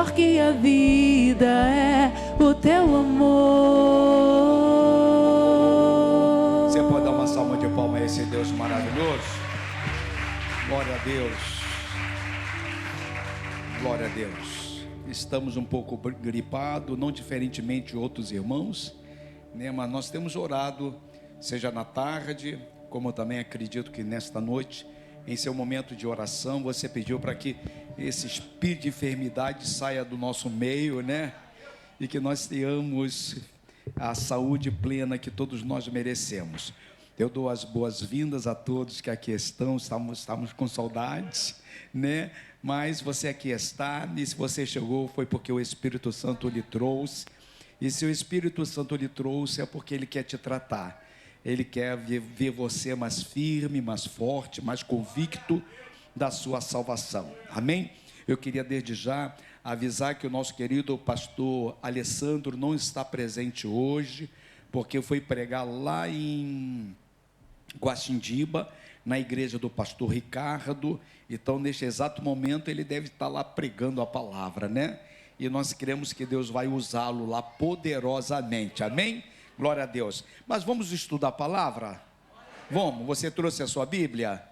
melhor que a vida é o teu amor. Você pode dar uma salva de palmas a esse Deus maravilhoso? Glória a Deus. Glória a Deus. Estamos um pouco gripados, não diferentemente de outros irmãos, né? Mas nós temos orado, seja na tarde, como eu também acredito que nesta noite, em seu momento de oração, você pediu para que esse espírito de enfermidade saia do nosso meio, né? E que nós tenhamos a saúde plena que todos nós merecemos. Eu dou as boas-vindas a todos que aqui estão, estamos com saudades, né? Mas você aqui está, e se você chegou foi porque o Espírito Santo lhe trouxe, e se o Espírito Santo lhe trouxe é porque Ele quer te tratar. Ele quer ver você mais firme, mais forte, mais convicto da sua salvação. Amém? Eu queria desde já avisar que o nosso querido pastor Alessandro não está presente hoje, porque foi pregar lá em Guaxindiba, na igreja do pastor Ricardo. Então, neste exato momento, ele deve estar lá pregando a palavra, né? E nós queremos que Deus vai usá-lo lá poderosamente. Amém? Glória a Deus. Mas vamos estudar a palavra? Vamos. Você trouxe a sua Bíblia?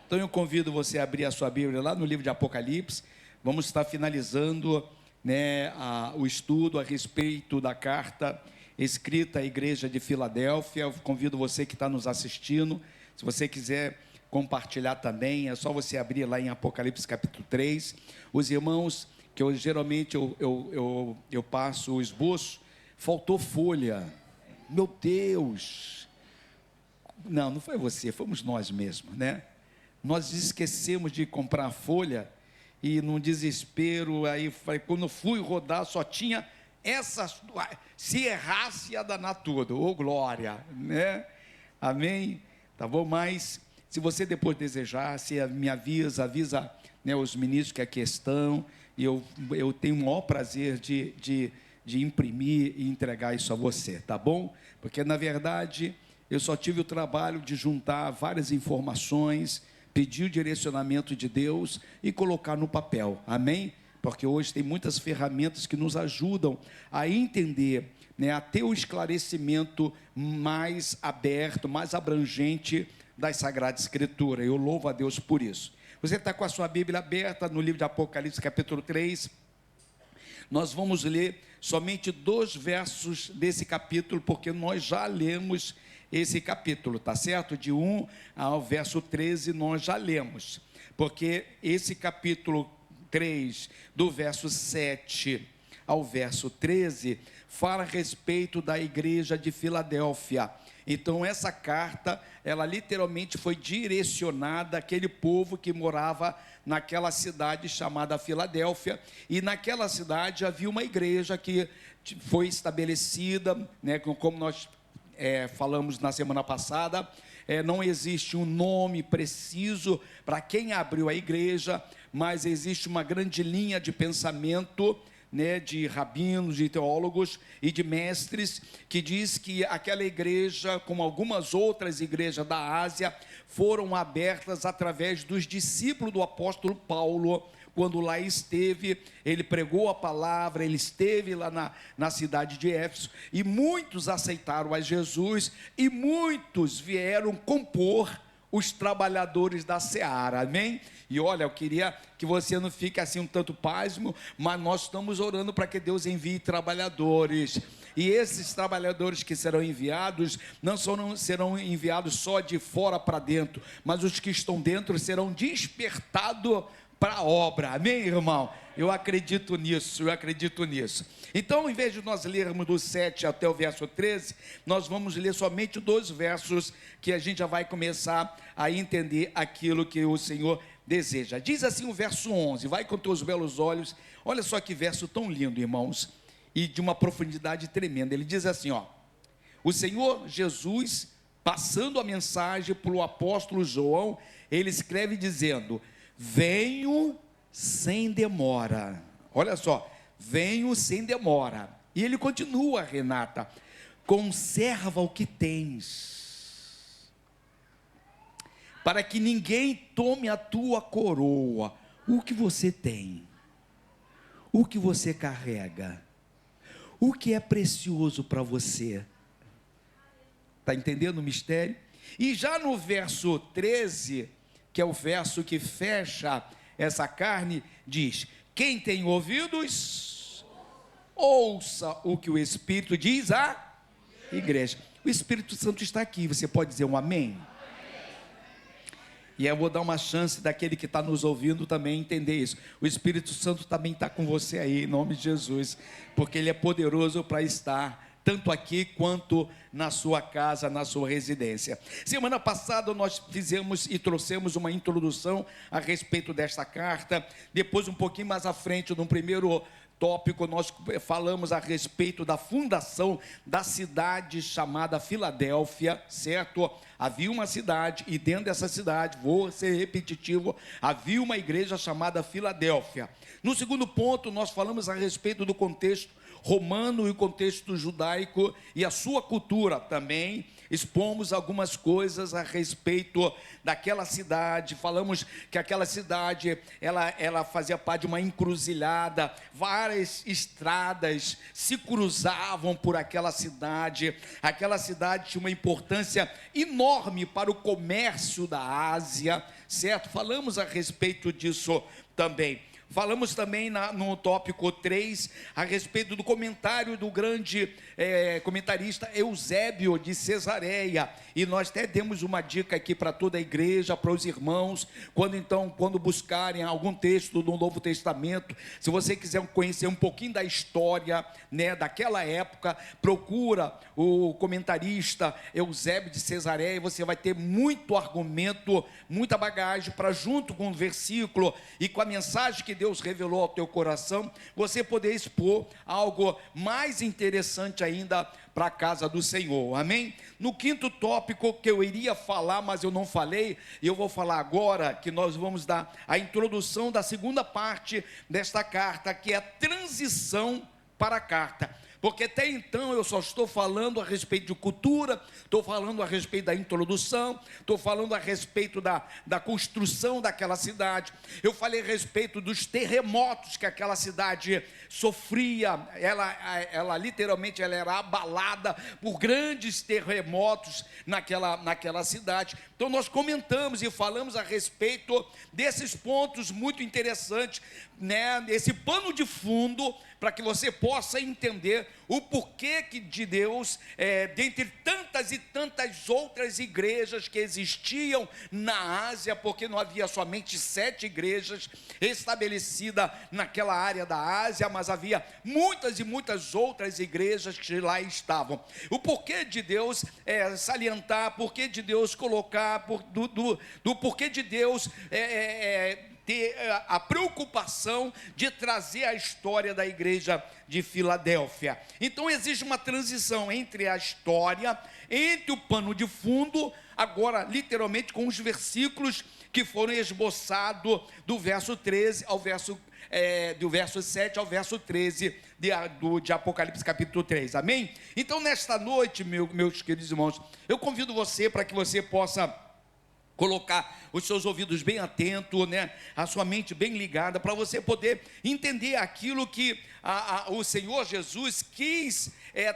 Então eu convido você a abrir a sua Bíblia lá no livro de Apocalipse. Vamos estar finalizando, né, o estudo a respeito da carta escrita à igreja de Filadélfia. Eu convido você que está nos assistindo, se você quiser compartilhar também, é só você abrir lá em Apocalipse capítulo 3. Os irmãos, que geralmente eu passo o esboço, faltou folha. Meu Deus! Não foi você, fomos nós mesmos, né? Nós esquecemos de comprar a folha, e num desespero, aí quando fui rodar, só tinha essas, se errasse ia danar tudo, ô glória, né? Amém? Tá bom? Mas, se você depois desejar, se me avisa, né, os ministros que aqui estão, e eu tenho o maior prazer de imprimir e entregar isso a você, tá bom? Porque, na verdade, eu só tive o trabalho de juntar várias informações, pedir o direcionamento de Deus e colocar no papel, amém? Porque hoje tem muitas ferramentas que nos ajudam a entender, né, a ter o esclarecimento mais aberto, mais abrangente das Sagradas Escrituras. Eu louvo a Deus por isso. Você está com a sua Bíblia aberta no livro de Apocalipse capítulo 3, nós vamos ler somente 2 versos desse capítulo, porque nós já lemos esse capítulo, tá certo? De 1 ao verso 13 nós já lemos, porque esse capítulo 3, do verso 7 ao verso 13, fala a respeito da igreja de Filadélfia. Então essa carta, ela literalmente foi direcionada àquele povo que morava naquela cidade chamada Filadélfia, e naquela cidade havia uma igreja que foi estabelecida, né, como nós falamos na semana passada, não existe um nome preciso para quem abriu a igreja, mas existe uma grande linha de pensamento, né, de rabinos, de teólogos e de mestres, que diz que aquela igreja, como algumas outras igrejas da Ásia, foram abertas através dos discípulos do apóstolo Paulo. Quando lá esteve, ele pregou a palavra, ele esteve lá na cidade de Éfeso, e muitos aceitaram a Jesus, e muitos vieram compor os trabalhadores da seara, amém? E olha, eu queria que você não fique assim um tanto pasmo, mas nós estamos orando para que Deus envie trabalhadores, e esses trabalhadores que serão enviados, não serão enviados só de fora para dentro, mas os que estão dentro serão despertados para a obra, amém, irmão? Eu acredito nisso. Então, em vez de nós lermos do 7 até o verso 13, nós vamos ler somente 2 versos, que a gente já vai começar a entender aquilo que o Senhor deseja. Diz assim o verso 11, vai com teus belos olhos, olha só que verso tão lindo, irmãos, e de uma profundidade tremenda. Ele diz assim, ó: o Senhor Jesus, passando a mensagem para o apóstolo João, ele escreve dizendo: venho sem demora. Olha só, venho sem demora. E ele continua, Renata: conserva o que tens, para que ninguém tome a tua coroa. O que você tem? o que você carrega, o que é precioso para você. Está entendendo o mistério? E já no verso 13, que é o verso que fecha essa carne, diz: quem tem ouvidos, ouça o que o Espírito diz à igreja. O Espírito Santo está aqui, você pode dizer um amém? E eu vou dar uma chance daquele que está nos ouvindo também entender isso. O Espírito Santo também está com você aí, em nome de Jesus, porque Ele é poderoso para estar tanto aqui quanto na sua casa, na sua residência. Semana passada nós fizemos e trouxemos uma introdução a respeito desta carta. Depois, um pouquinho mais à frente, no primeiro tópico, nós falamos a respeito da fundação da cidade chamada Filadélfia, certo? Havia uma cidade, e dentro dessa cidade, vou ser repetitivo, havia uma igreja chamada Filadélfia. No segundo ponto, nós falamos a respeito do contexto romano e o contexto judaico e a sua cultura também. Expomos algumas coisas a respeito daquela cidade. Falamos que aquela cidade, ela fazia parte de uma encruzilhada, várias estradas se cruzavam por aquela cidade. Aquela cidade tinha uma importância enorme para o comércio da Ásia, certo? Falamos a respeito disso também. Falamos também no tópico 3, a respeito do comentário do grande comentarista Eusébio de Cesareia, e nós até demos uma dica aqui para toda a igreja, para os irmãos, quando buscarem algum texto do Novo Testamento, se você quiser conhecer um pouquinho da história, né, daquela época, procura o comentarista Eusébio de Cesareia, você vai ter muito argumento, muita bagagem, para junto com o versículo e com a mensagem que Deus revelou ao teu coração, você poder expor algo mais interessante ainda para a casa do Senhor, amém? No quinto tópico que eu iria falar, mas eu não falei, e eu vou falar agora, que nós vamos dar a introdução da segunda parte desta carta, que é a transição para a carta. Porque até então eu só estou falando a respeito de cultura, estou falando a respeito da introdução, estou falando a respeito da construção daquela cidade. Eu falei a respeito dos terremotos que aquela cidade sofria. Ela literalmente era abalada por grandes terremotos naquela cidade. Então nós comentamos e falamos a respeito desses pontos muito interessantes, né? Esse pano de fundo, para que você possa entender o porquê de Deus, dentre tantas e tantas outras igrejas que existiam na Ásia, porque não havia somente 7 igrejas estabelecidas naquela área da Ásia, mas havia muitas e muitas outras igrejas que lá estavam. O porquê de Deus salientar, porquê de Deus colocar, do porquê de Deus ter a preocupação de trazer a história da igreja de Filadélfia. Então existe uma transição entre a história, entre o pano de fundo, agora literalmente com os versículos que foram esboçados do verso 13 ao verso do verso 7 ao verso 13 de Apocalipse capítulo 3, amém? Então nesta noite, meus queridos irmãos, eu convido você para que você possa colocar os seus ouvidos bem atentos, né? A sua mente bem ligada, para você poder entender aquilo que o Senhor Jesus quis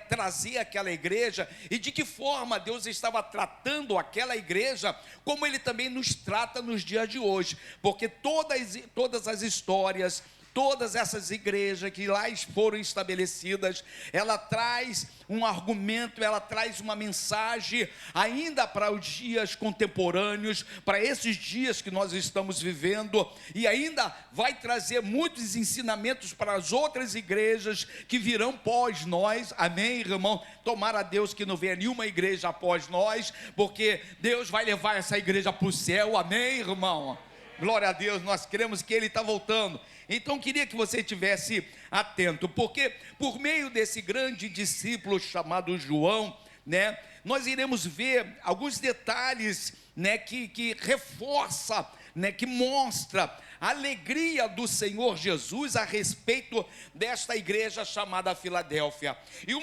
trazer àquela igreja, e de que forma Deus estava tratando aquela igreja, como Ele também nos trata nos dias de hoje, porque todas as histórias, todas essas igrejas que lá foram estabelecidas, ela traz um argumento, ela traz uma mensagem ainda para os dias contemporâneos, para esses dias que nós estamos vivendo, e ainda vai trazer muitos ensinamentos para as outras igrejas que virão após nós, amém, irmão? Tomara a Deus que não venha nenhuma igreja após nós, porque Deus vai levar essa igreja para o céu, amém, irmão? Glória a Deus, nós cremos que Ele está voltando. Então queria que você estivesse atento, porque por meio desse grande discípulo chamado João, né, nós iremos ver alguns detalhes, né, que reforça, né, que mostra a alegria do Senhor Jesus a respeito desta igreja chamada Filadélfia. E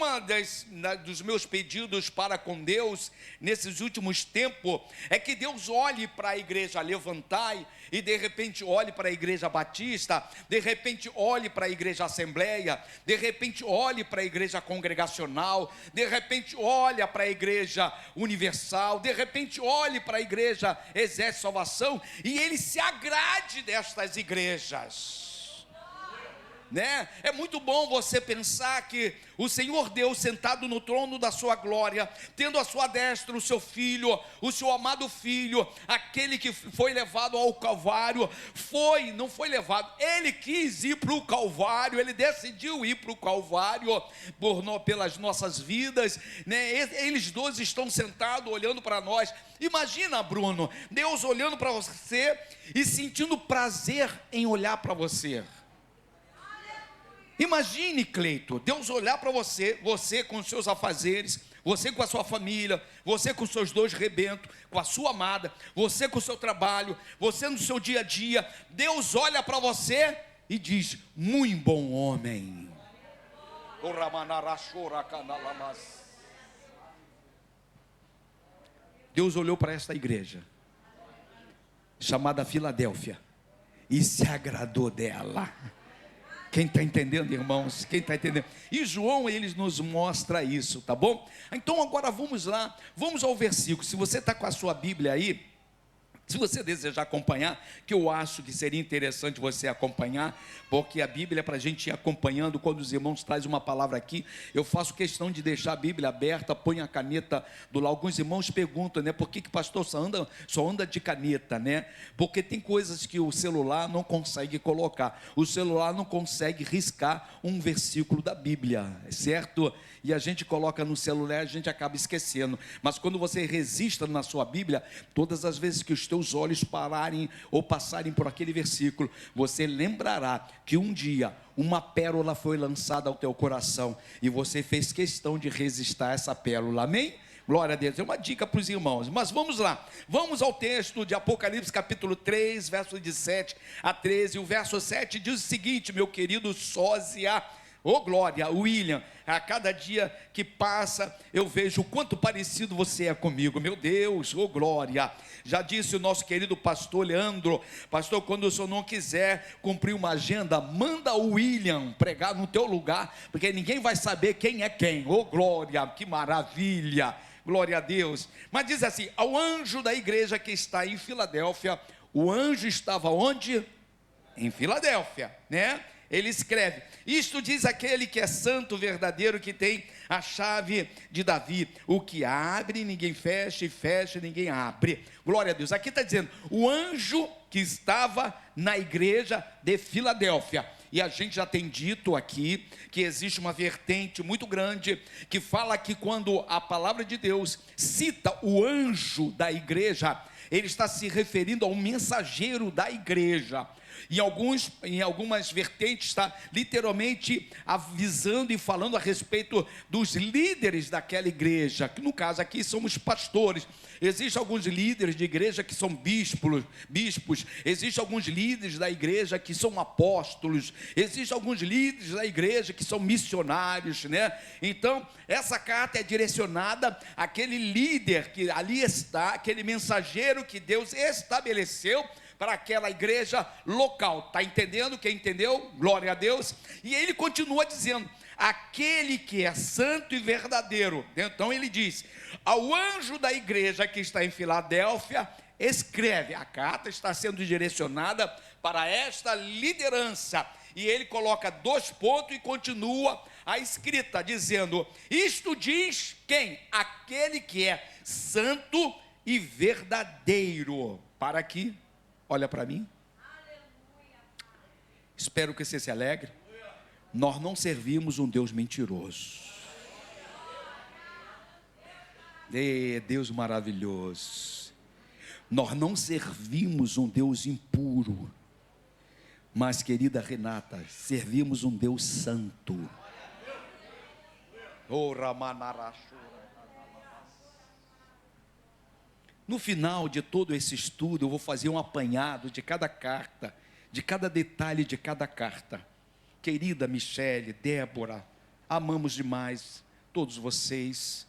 dos meus pedidos para com Deus nesses últimos tempos é que Deus olhe para a igreja Levantai e de repente olhe para a igreja Batista, de repente olhe para a igreja Assembleia, de repente olhe para a igreja Congregacional, de repente olhe para a igreja Universal, de repente olhe para a igreja Exército Salvação e ele se agrade destas igrejas. Né? É muito bom você pensar que o Senhor Deus sentado no trono da sua glória, tendo à sua destra o seu filho, o seu amado filho, aquele que foi levado ao Calvário, não foi levado, ele quis ir para o Calvário, ele decidiu ir para o Calvário pelas nossas vidas, né? Eles dois estão sentados olhando para nós. Imagina, Bruno, Deus olhando para você e sentindo prazer em olhar para você. Imagine, Cleito, Deus olhar para você, você com os seus afazeres, você com a sua família, você com os seus 2 rebentos, com a sua amada, você com o seu trabalho, você no seu dia a dia. Deus olha para você e diz: muito bom homem. Deus olhou para esta igreja chamada Filadélfia e se agradou dela. Quem está entendendo, irmãos? Quem está entendendo? E João, ele nos mostra isso, tá bom? Então agora vamos lá, vamos ao versículo. Se você está com a sua Bíblia aí, se você desejar acompanhar, que eu acho que seria interessante você acompanhar, porque a Bíblia é para a gente ir acompanhando. Quando os irmãos trazem uma palavra aqui, eu faço questão de deixar a Bíblia aberta, põe a caneta do lado. Alguns irmãos perguntam, né, por que pastor só anda de caneta, né? Porque tem coisas que o celular não consegue colocar, o celular não consegue riscar um versículo da Bíblia, certo? E a gente coloca no celular, a gente acaba esquecendo. Mas quando você resista na sua Bíblia, todas as vezes que os teus olhos pararem ou passarem por aquele versículo, você lembrará que um dia uma pérola foi lançada ao teu coração e você fez questão de resistir a essa pérola, amém? Glória a Deus. É uma dica para os irmãos, mas vamos lá, vamos ao texto de Apocalipse capítulo 3, versos de 7 a 13, o verso 7 diz o seguinte, meu querido sósia, ô glória, William, a cada dia que passa, eu vejo o quanto parecido você é comigo, meu Deus, ô glória. Já disse o nosso querido pastor Leandro, pastor, quando o senhor não quiser cumprir uma agenda, manda o William pregar no teu lugar, porque ninguém vai saber quem é quem, ô glória, que maravilha, glória a Deus. Mas diz assim, ao anjo da igreja que está em Filadélfia, o anjo estava onde? Em Filadélfia, né? Ele escreve, isto diz aquele que é santo, verdadeiro, que tem a chave de Davi, o que abre ninguém fecha, e fecha ninguém abre, glória a Deus. Aqui está dizendo, o anjo que estava na igreja de Filadélfia, e a gente já tem dito aqui, que existe uma vertente muito grande, que fala que quando a palavra de Deus cita o anjo da igreja, ele está se referindo ao mensageiro da igreja. Em algumas vertentes está literalmente avisando e falando a respeito dos líderes daquela igreja, que no caso aqui somos pastores. Existem alguns líderes de igreja que são bispos, existem alguns líderes da igreja que são apóstolos, existem alguns líderes da igreja que são missionários, né? Então, essa carta é direcionada àquele líder que ali está, aquele mensageiro que Deus estabeleceu para aquela igreja local, está entendendo? Quem entendeu? Glória a Deus. E ele continua dizendo, aquele que é santo e verdadeiro. Então ele diz, ao anjo da igreja que está em Filadélfia, escreve, a carta está sendo direcionada para esta liderança, e ele coloca 2 pontos e continua a escrita, dizendo, isto diz quem? Aquele que é santo e verdadeiro. Para aqui. Olha para mim. Espero que você se alegre. Nós não servimos um Deus mentiroso. Deus maravilhoso. Nós não servimos um Deus impuro. Mas, querida Renata, servimos um Deus santo. No final de todo esse estudo, eu vou fazer um apanhado de cada carta de cada detalhe de cada carta. Querida Michele, Débora, amamos demais todos vocês.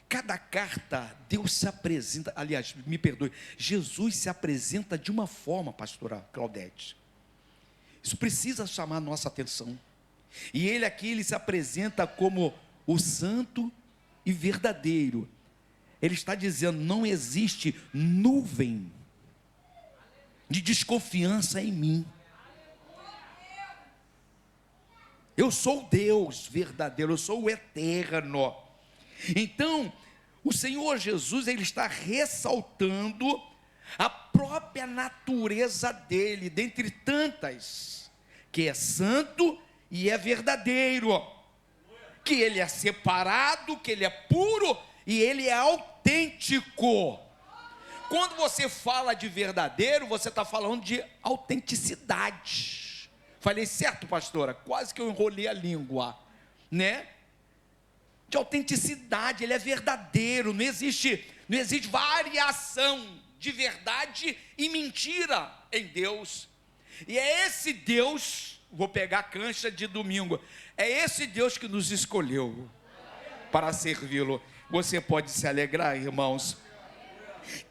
Cada carta, Deus se apresenta, aliás, me perdoe, Jesus se apresenta de uma forma, pastora Claudete. Isso precisa chamar a nossa atenção. E ele aqui, ele se apresenta como o santo e verdadeiro. Ele está dizendo, não existe nuvem de desconfiança em mim. Eu sou Deus verdadeiro, eu sou o eterno. Então, o Senhor Jesus, ele está ressaltando a própria natureza dele, dentre tantas, que é santo e é verdadeiro, que ele é separado, que ele é puro e ele é autêntico. Quando você fala de verdadeiro, você está falando de autenticidade. Falei certo, pastora? Quase que eu enrolei a língua, né? De autenticidade, ele é verdadeiro, não existe variação de verdade e mentira em Deus. E é esse Deus, vou pegar a cancha de domingo, é esse Deus que nos escolheu para servi-lo. Você pode se alegrar, irmãos.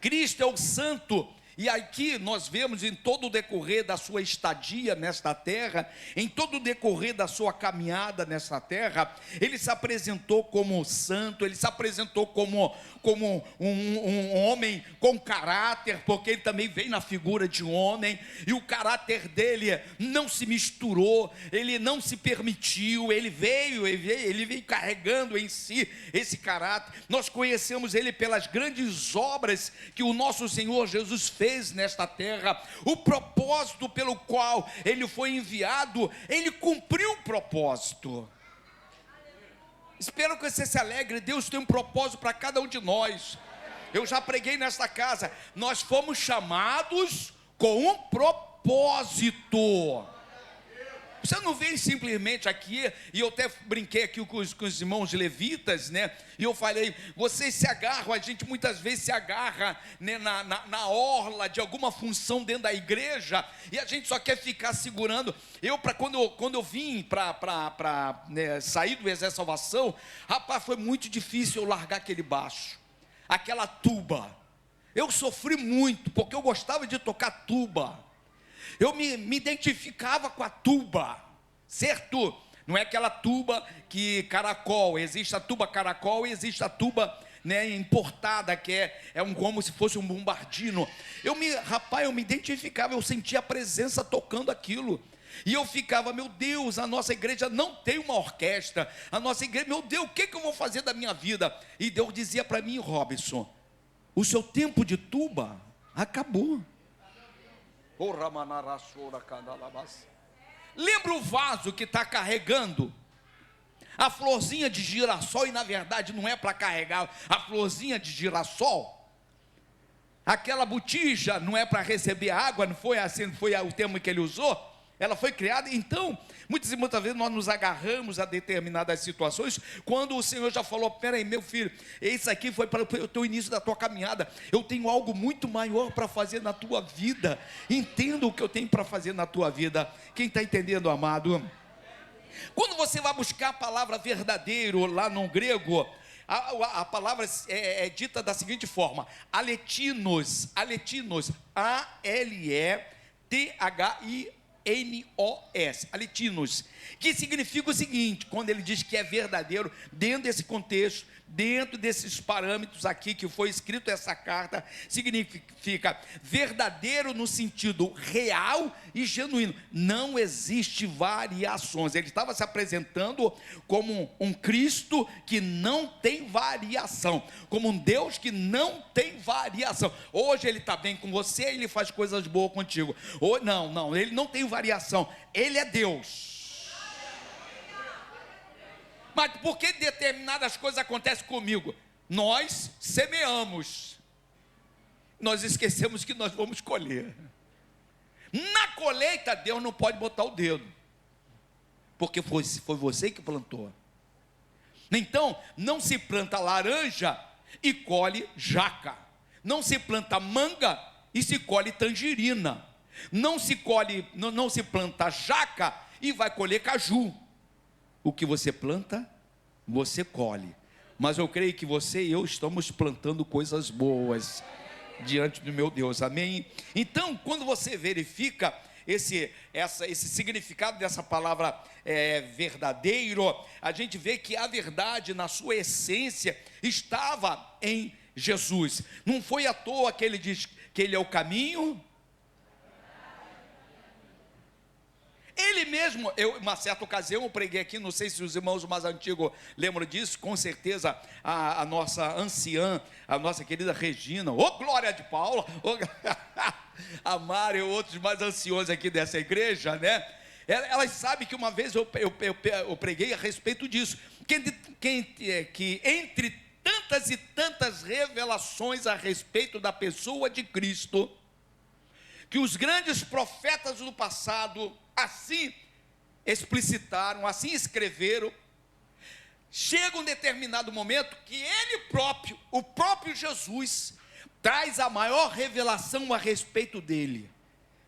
Cristo é o santo. E aqui nós vemos em todo o decorrer da sua estadia nesta terra, em todo o decorrer da sua caminhada nesta terra, ele se apresentou como santo, ele se apresentou como um homem com caráter, porque ele também veio na figura de homem, e o caráter dele não se misturou, ele não se permitiu, ele veio carregando em si esse caráter. Nós conhecemos ele pelas grandes obras que o nosso Senhor Jesus fez nesta terra, o propósito pelo qual ele foi enviado, ele cumpriu o propósito. Espero que você se alegre. Deus tem um propósito para cada um de nós. Eu já preguei nesta casa, nós fomos chamados com um propósito. Você não vem simplesmente aqui, e eu até brinquei aqui com os irmãos levitas, né? E eu falei, vocês se agarram, a gente muitas vezes se agarra, né, na orla de alguma função dentro da igreja, e a gente só quer ficar segurando. Quando eu vim para né, sair do Exército de Salvação, rapaz, foi muito difícil eu largar aquele baixo, aquela tuba. Eu sofri muito, porque eu gostava de tocar tuba. Eu me identificava com a tuba, certo? Não é aquela tuba que caracol, existe a tuba caracol e existe a tuba, né, importada, que é como se fosse um bombardino. Eu me identificava, eu sentia a presença tocando aquilo. E eu ficava, meu Deus, a nossa igreja não tem uma orquestra, a nossa igreja, meu Deus, o que eu vou fazer da minha vida? E Deus dizia para mim, Robson, o seu tempo de tuba acabou. Lembra o vaso que está carregando a florzinha de girassol, e na verdade não é para carregar a florzinha de girassol? Aquela botija não é para receber água, não foi assim, foi o termo que ele usou? Ela foi criada. Então, muitas vezes nós nos agarramos a determinadas situações, quando o Senhor já falou, peraí meu filho, isso aqui foi para o teu início da tua caminhada, eu tenho algo muito maior para fazer na tua vida, entenda o que eu tenho para fazer na tua vida. Quem está entendendo, amado? Quando você vai buscar a palavra verdadeiro lá no grego, a palavra é dita da seguinte forma, aletinos, A-L-E-T-H-I-N-O-S, aletinos, que significa o seguinte, quando ele diz que é verdadeiro, dentro desse contexto, dentro desses parâmetros aqui que foi escrito essa carta, significa verdadeiro no sentido real e genuíno, não existe variações. Ele estava se apresentando como um Cristo que não tem variação, como um Deus que não tem variação. Hoje ele está bem com você, ele faz coisas boas contigo. Ou não, ele não tem variação, ele é Deus. Mas por que determinadas coisas acontecem comigo? Nós semeamos, nós esquecemos que nós vamos colher. Na colheita, Deus não pode botar o dedo, porque foi você que plantou. Então, não se planta laranja e colhe jaca, não se planta manga e se colhe tangerina. Não se colhe, não se planta jaca e vai colher caju. O que você planta, você colhe. Mas eu creio que você e eu estamos plantando coisas boas diante do meu Deus, amém? Então, quando você verifica esse significado dessa palavra verdadeiro, a gente vê que a verdade na sua essência estava em Jesus. Não foi à toa que ele diz que ele é o caminho. Ele mesmo, uma certa ocasião eu preguei aqui, não sei se os irmãos mais antigos lembram disso, com certeza a nossa anciã, a nossa querida Regina, Glória de Paula, a Mari e outros mais anciões aqui dessa igreja, né? Elas sabem que uma vez eu preguei a respeito disso, que entre tantas e tantas revelações a respeito da pessoa de Cristo, que os grandes profetas do passado assim explicitaram, assim escreveram, chega um determinado momento que ele próprio, o próprio Jesus, traz a maior revelação a respeito dele,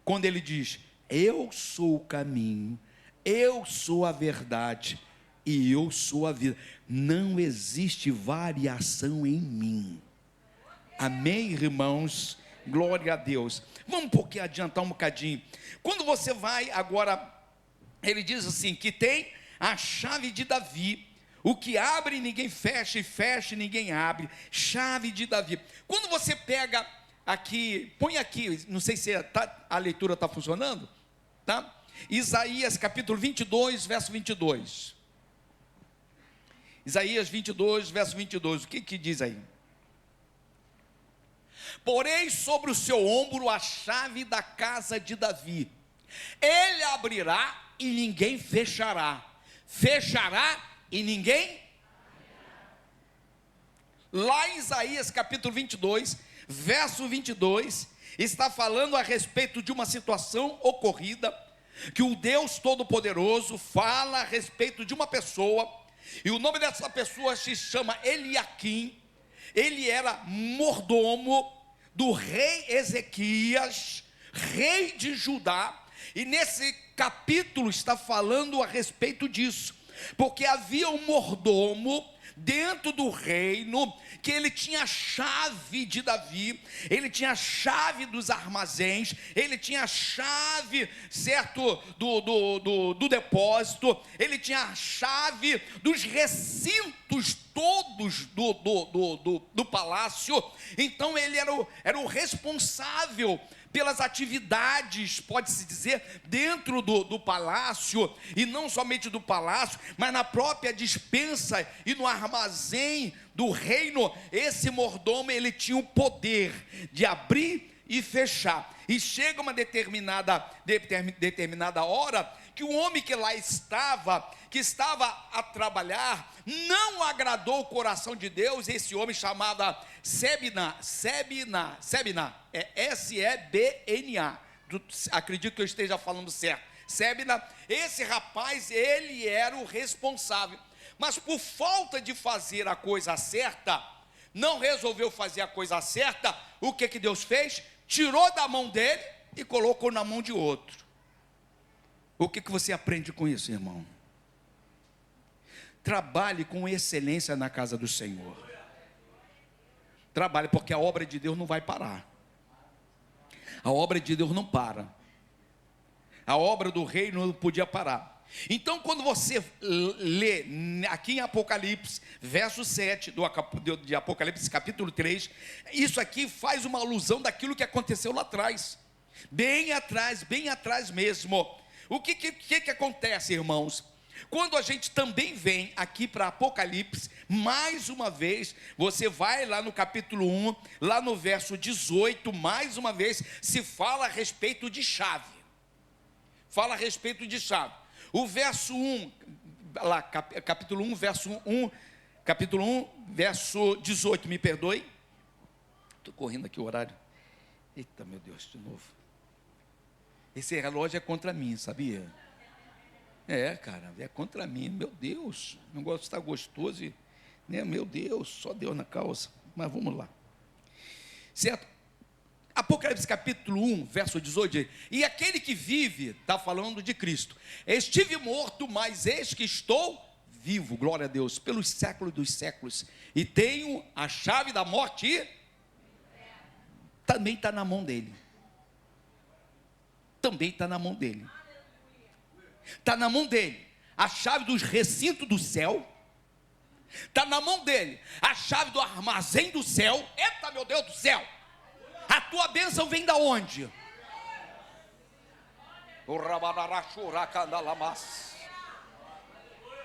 quando ele diz: eu sou o caminho, eu sou a verdade e eu sou a vida, não existe variação em mim. Amém, irmãos? Glória a Deus. Vamos adiantar um bocadinho. Quando você vai agora, ele diz assim, que tem a chave de Davi, o que abre ninguém fecha, e fecha ninguém abre, chave de Davi. Quando você pega aqui, põe aqui, não sei se a leitura está funcionando, tá? Isaías capítulo 22, verso 22. Isaías 22, verso 22, o que diz aí? Porei sobre o seu ombro a chave da casa de Davi, ele abrirá e ninguém fechará, fechará e ninguém. Lá em Isaías capítulo 22, verso 22, está falando a respeito de uma situação ocorrida, que o Deus Todo-Poderoso fala a respeito de uma pessoa, e o nome dessa pessoa se chama Eliaquim. Ele era mordomo do rei Ezequias, rei de Judá, e nesse capítulo está falando a respeito disso, porque havia um mordomo dentro do reino, que ele tinha a chave de Davi, ele tinha a chave dos armazéns, ele tinha a chave, certo, do depósito, ele tinha a chave dos recintos todos do palácio. Então ele era o responsável pelas atividades, pode-se dizer, dentro do palácio, e não somente do palácio, mas na própria despensa e no armazém do reino. Esse mordomo, ele tinha o poder de abrir e fechar, e chega uma determinada hora, que o homem que lá estava, a trabalhar, não agradou o coração de Deus. Esse homem chamava Sebna, é S-E-B-N-A, acredito que eu esteja falando certo, Sebna. Esse rapaz, ele era o responsável, mas por falta de fazer a coisa certa, não resolveu fazer a coisa certa. O que Deus fez? Tirou da mão dele e colocou na mão de outro. O que você aprende com isso, irmão? Trabalhe com excelência na casa do Senhor. Trabalhe, porque a obra de Deus não vai parar. A obra de Deus não para. A obra do reino não podia parar. Então, quando você lê aqui em Apocalipse, verso 7 de Apocalipse capítulo 3, isso aqui faz uma alusão daquilo que aconteceu lá atrás, bem atrás mesmo. O que acontece, irmãos? Quando a gente também vem aqui para Apocalipse, mais uma vez, você vai lá no capítulo 1, lá no verso 18, mais uma vez, se fala a respeito de chave. Fala a respeito de chave. O verso 1, lá, capítulo 1, verso 18, me perdoe. Estou correndo aqui o horário. Eita, meu Deus, de novo. Esse relógio é contra mim, sabia? Cara, é contra mim. Meu Deus, o negócio está gostoso, né? Meu Deus, só Deus na causa. Mas vamos lá. Certo? Apocalipse capítulo 1, verso 18, e aquele que vive, está falando de Cristo, estive morto, mas eis que estou vivo, glória a Deus, pelos séculos dos séculos, e tenho a chave da morte, e também está na mão dele, também está na mão dele, está na mão dele, a chave dos recintos do céu, está na mão dele, a chave do armazém do céu, eita meu Deus do céu, a tua bênção vem da onde?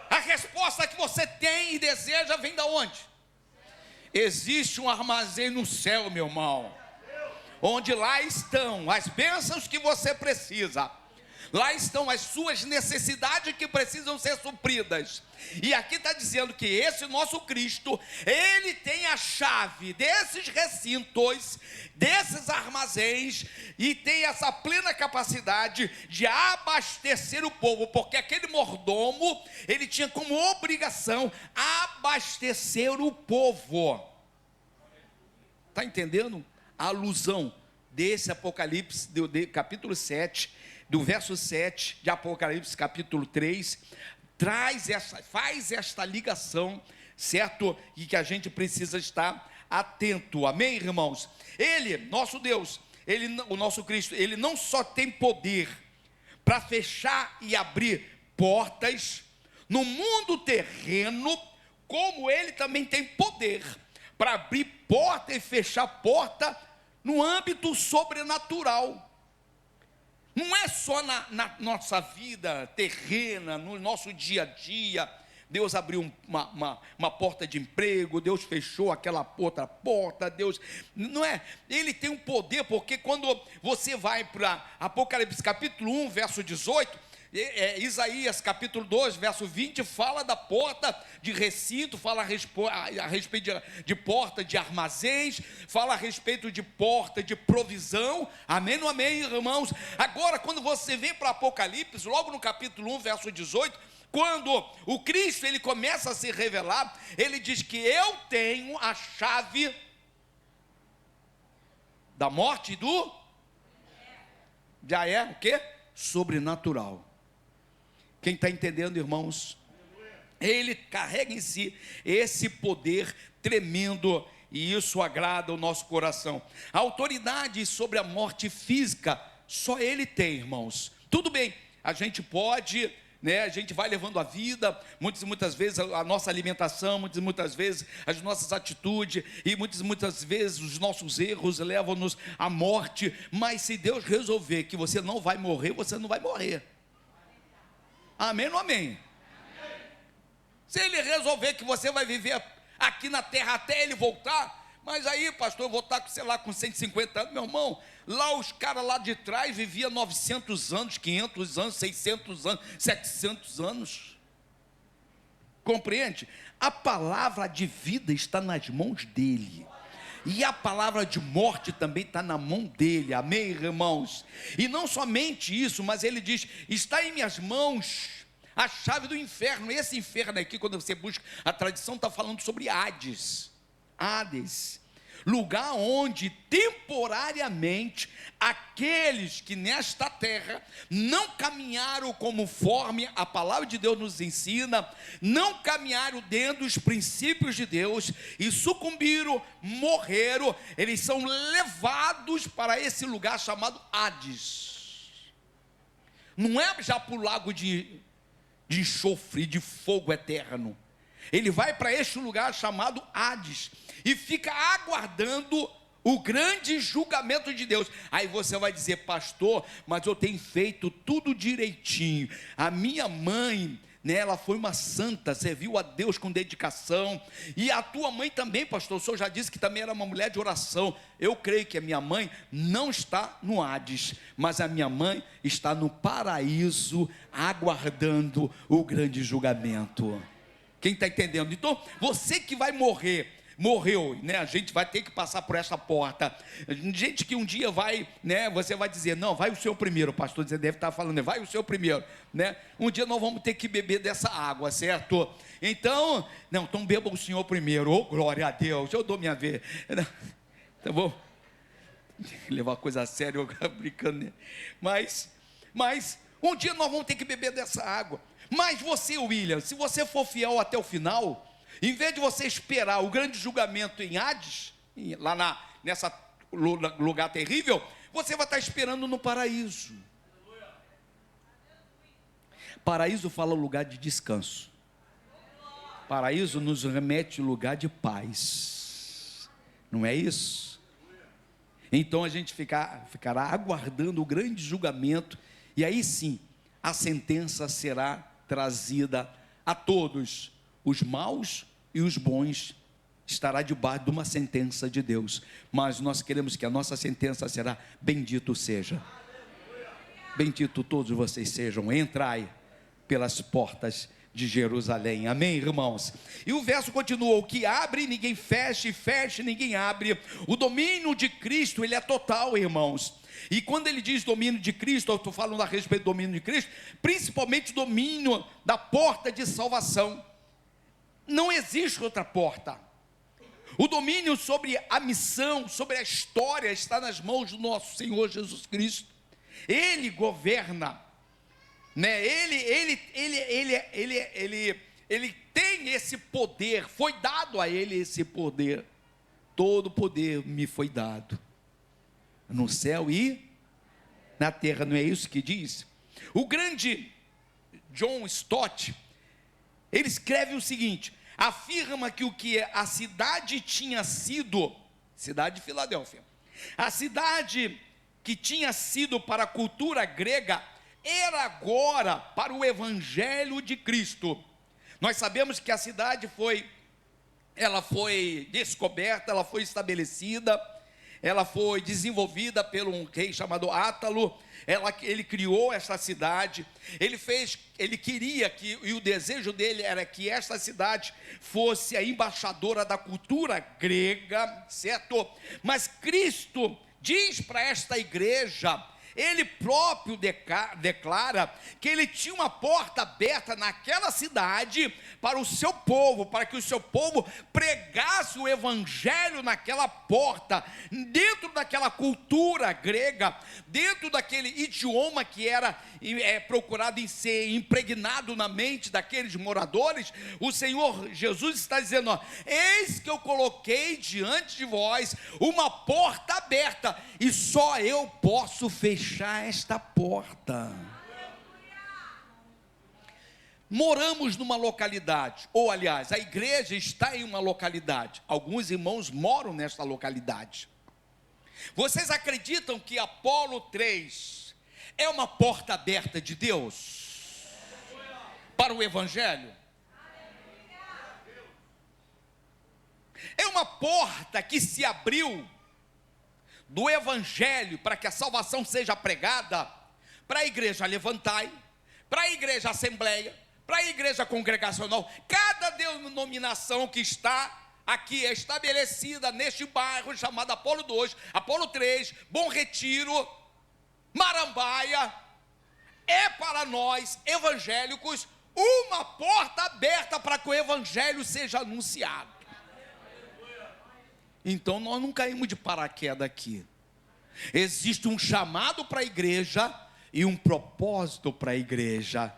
A resposta que você tem e deseja vem da onde? Existe um armazém no céu, meu irmão, onde lá estão as bênçãos que você precisa, lá estão as suas necessidades que precisam ser supridas. E aqui está dizendo que esse nosso Cristo, Ele tem a chave desses recintos, desses armazéns, e tem essa plena capacidade de abastecer o povo, porque aquele mordomo, ele tinha como obrigação abastecer o povo. Está entendendo a alusão desse Apocalipse, capítulo 7, do verso 7 de Apocalipse capítulo 3, faz esta ligação, certo? E que a gente precisa estar atento, amém, irmãos? Ele, nosso Deus, o nosso Cristo, ele não só tem poder para fechar e abrir portas no mundo terreno, como ele também tem poder para abrir porta e fechar porta no âmbito sobrenatural. Não é só na nossa vida terrena, no nosso dia a dia. Deus abriu uma porta de emprego, Deus fechou aquela outra porta, Deus, não é, Ele tem um poder, porque quando você vai para Apocalipse capítulo 1, verso 18, Isaías capítulo 2, verso 20, fala da porta de recinto, fala a respeito de porta de armazéns, fala a respeito de porta de provisão, amém ou amém, irmãos? Agora, quando você vem para Apocalipse, logo no capítulo 1, verso 18, quando o Cristo, ele começa a se revelar, ele diz que eu tenho a chave da morte e do... Já é o quê? Sobrenatural. Quem está entendendo, irmãos? Ele carrega em si esse poder tremendo, e isso agrada o nosso coração. A autoridade sobre a morte física, só Ele tem, irmãos. Tudo bem, a gente pode, né, a gente vai levando a vida, muitas vezes a nossa alimentação, muitas vezes as nossas atitudes, e muitas vezes os nossos erros levam-nos à morte, mas se Deus resolver que você não vai morrer, você não vai morrer. Amém ou amém? Se Ele resolver que você vai viver aqui na terra até Ele voltar, mas aí, pastor, eu vou estar, sei lá, com 150 anos, meu irmão, lá os caras lá de trás viviam 900 anos, 500 anos, 600 anos, 700 anos, compreende? A palavra de vida está nas mãos dEle, e a palavra de morte também está na mão dEle, amém, irmãos? E não somente isso, mas Ele diz, está em minhas mãos a chave do inferno. Esse inferno aqui, quando você busca a tradição, está falando sobre Hades, lugar onde temporariamente aqueles que nesta terra não caminharam conforme a palavra de Deus nos ensina, não caminharam dentro dos princípios de Deus e sucumbiram, morreram, eles são levados para esse lugar chamado Hades. Não é já para o lago de enxofre, de fogo eterno. Ele vai para este lugar chamado Hades e fica aguardando o grande julgamento de Deus. Aí você vai dizer, pastor, mas eu tenho feito tudo direitinho. A minha mãe, né, ela foi uma santa, serviu a Deus com dedicação. E a tua mãe também, pastor, o senhor já disse que também era uma mulher de oração. Eu creio que a minha mãe não está no Hades, mas a minha mãe está no paraíso, aguardando o grande julgamento. Quem está entendendo? Então, você que vai morreu, né? A gente vai ter que passar por essa porta. Gente que um dia vai, né? Você vai dizer, não, vai o senhor primeiro, pastor, você deve estar falando, vai o senhor primeiro, né? Um dia nós vamos ter que beber dessa água, certo? Então beba o senhor primeiro, oh, glória a Deus, eu dou minha vez, tá bom? levar a coisa a sério, eu brincando, né? Mas um dia nós vamos ter que beber dessa água. Mas você, William, se você for fiel até o final, em vez de você esperar o grande julgamento em Hades, lá nessa lugar terrível, você vai estar esperando no paraíso. Paraíso fala lugar de descanso. Paraíso nos remete ao lugar de paz. Não é isso? Então a gente ficará aguardando o grande julgamento, e aí sim, a sentença será trazida a todos, os maus e os bons, estará debaixo de uma sentença de Deus. Mas nós queremos que a nossa sentença será: bendito seja, bendito todos vocês sejam, entrai pelas portas de Jerusalém. Amém, irmãos? E o verso continua: o que abre ninguém fecha, e fecha ninguém abre. O domínio de Cristo, ele é total, irmãos. E quando ele diz domínio de Cristo, eu estou falando a respeito do domínio de Cristo, principalmente domínio da porta de salvação. Não existe outra porta. O domínio sobre a missão, sobre a história, está nas mãos do nosso Senhor Jesus Cristo. Ele governa, né? Ele tem esse poder, foi dado a ele esse poder. Todo poder me foi dado, no céu e na terra, não é isso que diz? O grande John Stott, ele escreve o seguinte: afirma que o que a cidade tinha sido, cidade de Filadélfia, a cidade que tinha sido para a cultura grega, era agora para o evangelho de Cristo. Nós sabemos que a cidade foi descoberta, ela foi estabelecida, ela foi desenvolvida por um rei chamado Átalo. Ele criou essa cidade, ele queria que, e o desejo dele era que esta cidade fosse a embaixadora da cultura grega, certo? Mas Cristo diz para esta igreja, ele próprio declara que ele tinha uma porta aberta naquela cidade para o seu povo, para que o seu povo pregasse o evangelho naquela porta, dentro daquela cultura grega, dentro daquele idioma que era procurado em ser impregnado na mente daqueles moradores. O Senhor Jesus está dizendo: ó, eis que eu coloquei diante de vós uma porta aberta, e só eu posso fechar esta porta. Moramos numa localidade, ou aliás, a igreja está em uma localidade. Alguns irmãos moram nesta localidade. Vocês acreditam que Apolo 3 é uma porta aberta de Deus para o evangelho? É uma porta que se abriu do evangelho para que a salvação seja pregada para a igreja Levantai, para a igreja Assembleia, para a igreja Congregacional. Cada denominação que está aqui estabelecida neste bairro chamado Apolo 2, Apolo 3, Bom Retiro, Marambaia, é para nós evangélicos uma porta aberta para que o evangelho seja anunciado. Então nós não caímos de paraquedas aqui. Existe um chamado para a igreja e um propósito para a igreja.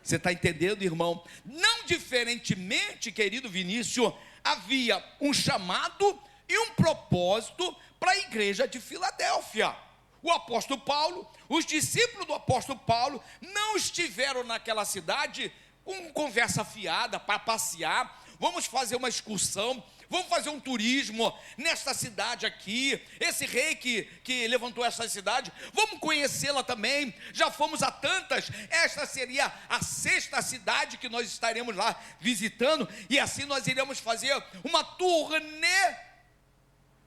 Você está entendendo, irmão? Não diferentemente, querido Vinícius, havia um chamado e um propósito para a igreja de Filadélfia. O apóstolo Paulo, os discípulos do apóstolo Paulo não estiveram naquela cidade com conversa fiada para passear. Vamos fazer uma excursão, vamos fazer um turismo nesta cidade aqui, esse rei que levantou essa cidade, vamos conhecê-la também, já fomos a tantas, esta seria a 6ª cidade que nós estaremos lá visitando, e assim nós iremos fazer uma turnê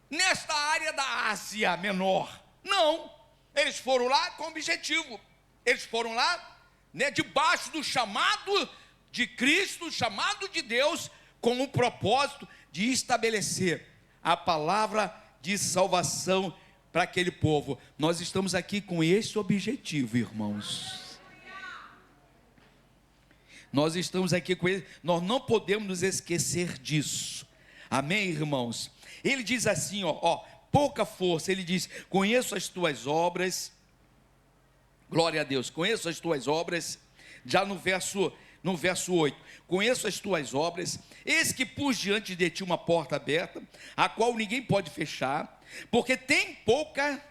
nesta área da Ásia Menor. Não, eles foram lá com objetivo, eles foram lá, né, debaixo do chamado de Cristo, chamado de Deus, com o propósito de estabelecer a palavra de salvação para aquele povo. Nós estamos aqui com esse objetivo, irmãos. Nós estamos aqui com ele, nós não podemos nos esquecer disso. Amém, irmãos? Ele diz assim, ó, pouca força. Ele diz: conheço as tuas obras. Glória a Deus. Conheço as tuas obras. Já no verso 8, conheço as tuas obras, eis que pus diante de ti uma porta aberta, a qual ninguém pode fechar, porque tem pouca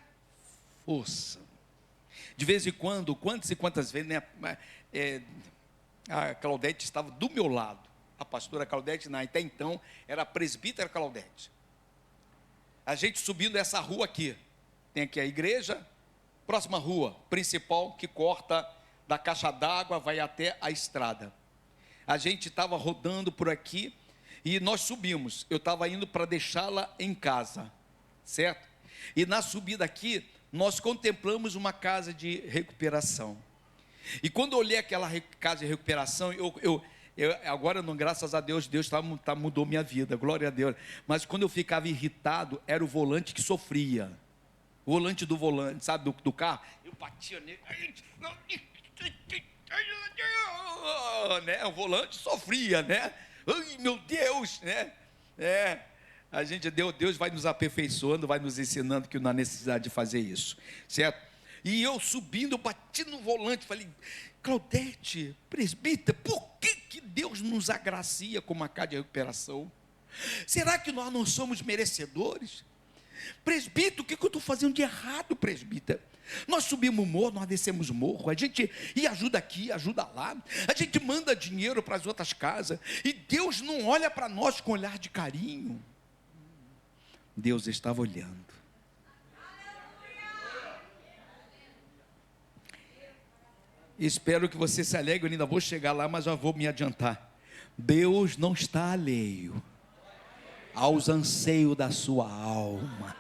força. De vez em quando, quantas e quantas vezes, né, a Claudete estava do meu lado, a pastora Claudete, até então, era a presbítera Claudete. A gente subindo essa rua aqui, tem aqui a igreja, próxima rua principal, que corta da caixa d'água, vai até a estrada. A gente estava rodando por aqui, e nós subimos, eu estava indo para deixá-la em casa, certo? E na subida aqui, nós contemplamos uma casa de recuperação. E quando eu olhei aquela casa de recuperação, agora, não, graças a Deus, Deus mudou minha vida, glória a Deus. Mas quando eu ficava irritado, era o volante que sofria. O volante do volante, sabe, do carro. Eu batia nele, né? O volante sofria, né? Ai, meu Deus, né? Deus vai nos aperfeiçoando, vai nos ensinando que não há necessidade de fazer isso, certo? E eu subindo, eu bati no volante, falei: Claudete, presbítera, por que Deus nos agracia com uma casa de recuperação? Será que nós não somos merecedores? Presbítero, o que eu estou fazendo de errado, presbítera? Nós subimos morro, nós descemos morro, a gente ajuda aqui, ajuda lá, a gente manda dinheiro para as outras casas, e Deus não olha para nós com olhar de carinho. Deus estava olhando. Espero que você se alegre, eu ainda vou chegar lá, mas já vou me adiantar. Deus não está alheio aos anseios da sua alma.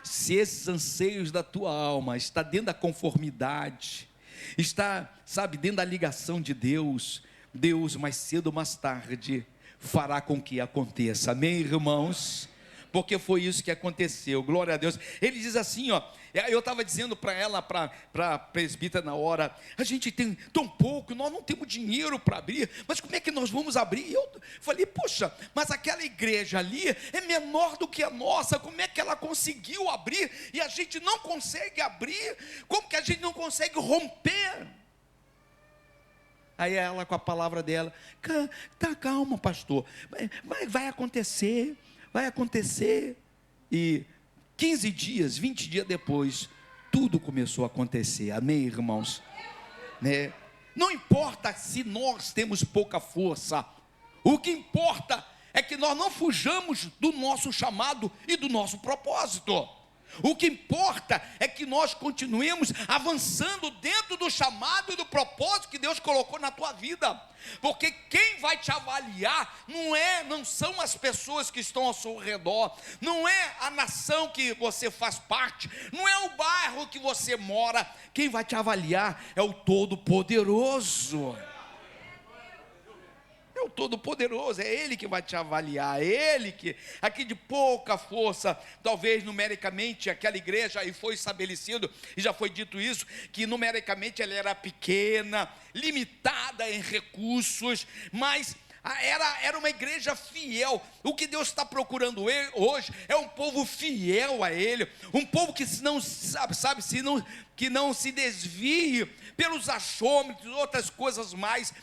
Se esses anseios da tua alma está dentro da conformidade, está, sabe, dentro da ligação de Deus, Deus mais cedo ou mais tarde fará com que aconteça. Amém, irmãos? Porque foi isso que aconteceu, glória a Deus. Ele diz assim, ó, eu estava dizendo para ela, para a presbítera na hora: a gente tem tão pouco, nós não temos dinheiro para abrir, mas como é que nós vamos abrir? E eu falei: poxa, mas aquela igreja ali é menor do que a nossa, como é que ela conseguiu abrir e a gente não consegue abrir? Como que a gente não consegue romper? Aí ela, com a palavra dela: tá, calma, pastor, vai acontecer. E 15 dias, 20 dias depois, tudo começou a acontecer. Amém, irmãos? Né? Não importa se nós temos pouca força, o que importa é que nós não fujamos do nosso chamado e do nosso propósito. O que importa é que nós continuemos avançando dentro do chamado e do propósito que Deus colocou na tua vida. Porque quem vai te avaliar não são as pessoas que estão ao seu redor, não é a nação que você faz parte, não é o bairro que você mora. Quem vai te avaliar é o Todo-Poderoso. É o Todo-Poderoso, é Ele que vai te avaliar, é Ele que, aqui de pouca força, talvez numericamente, aquela igreja, e foi estabelecido, e já foi dito isso, que numericamente ela era pequena, limitada em recursos, mas era uma igreja fiel. O que Deus está procurando hoje é um povo fiel a Ele, um povo que não que não se desvie pelos achômetros, outras coisas mais.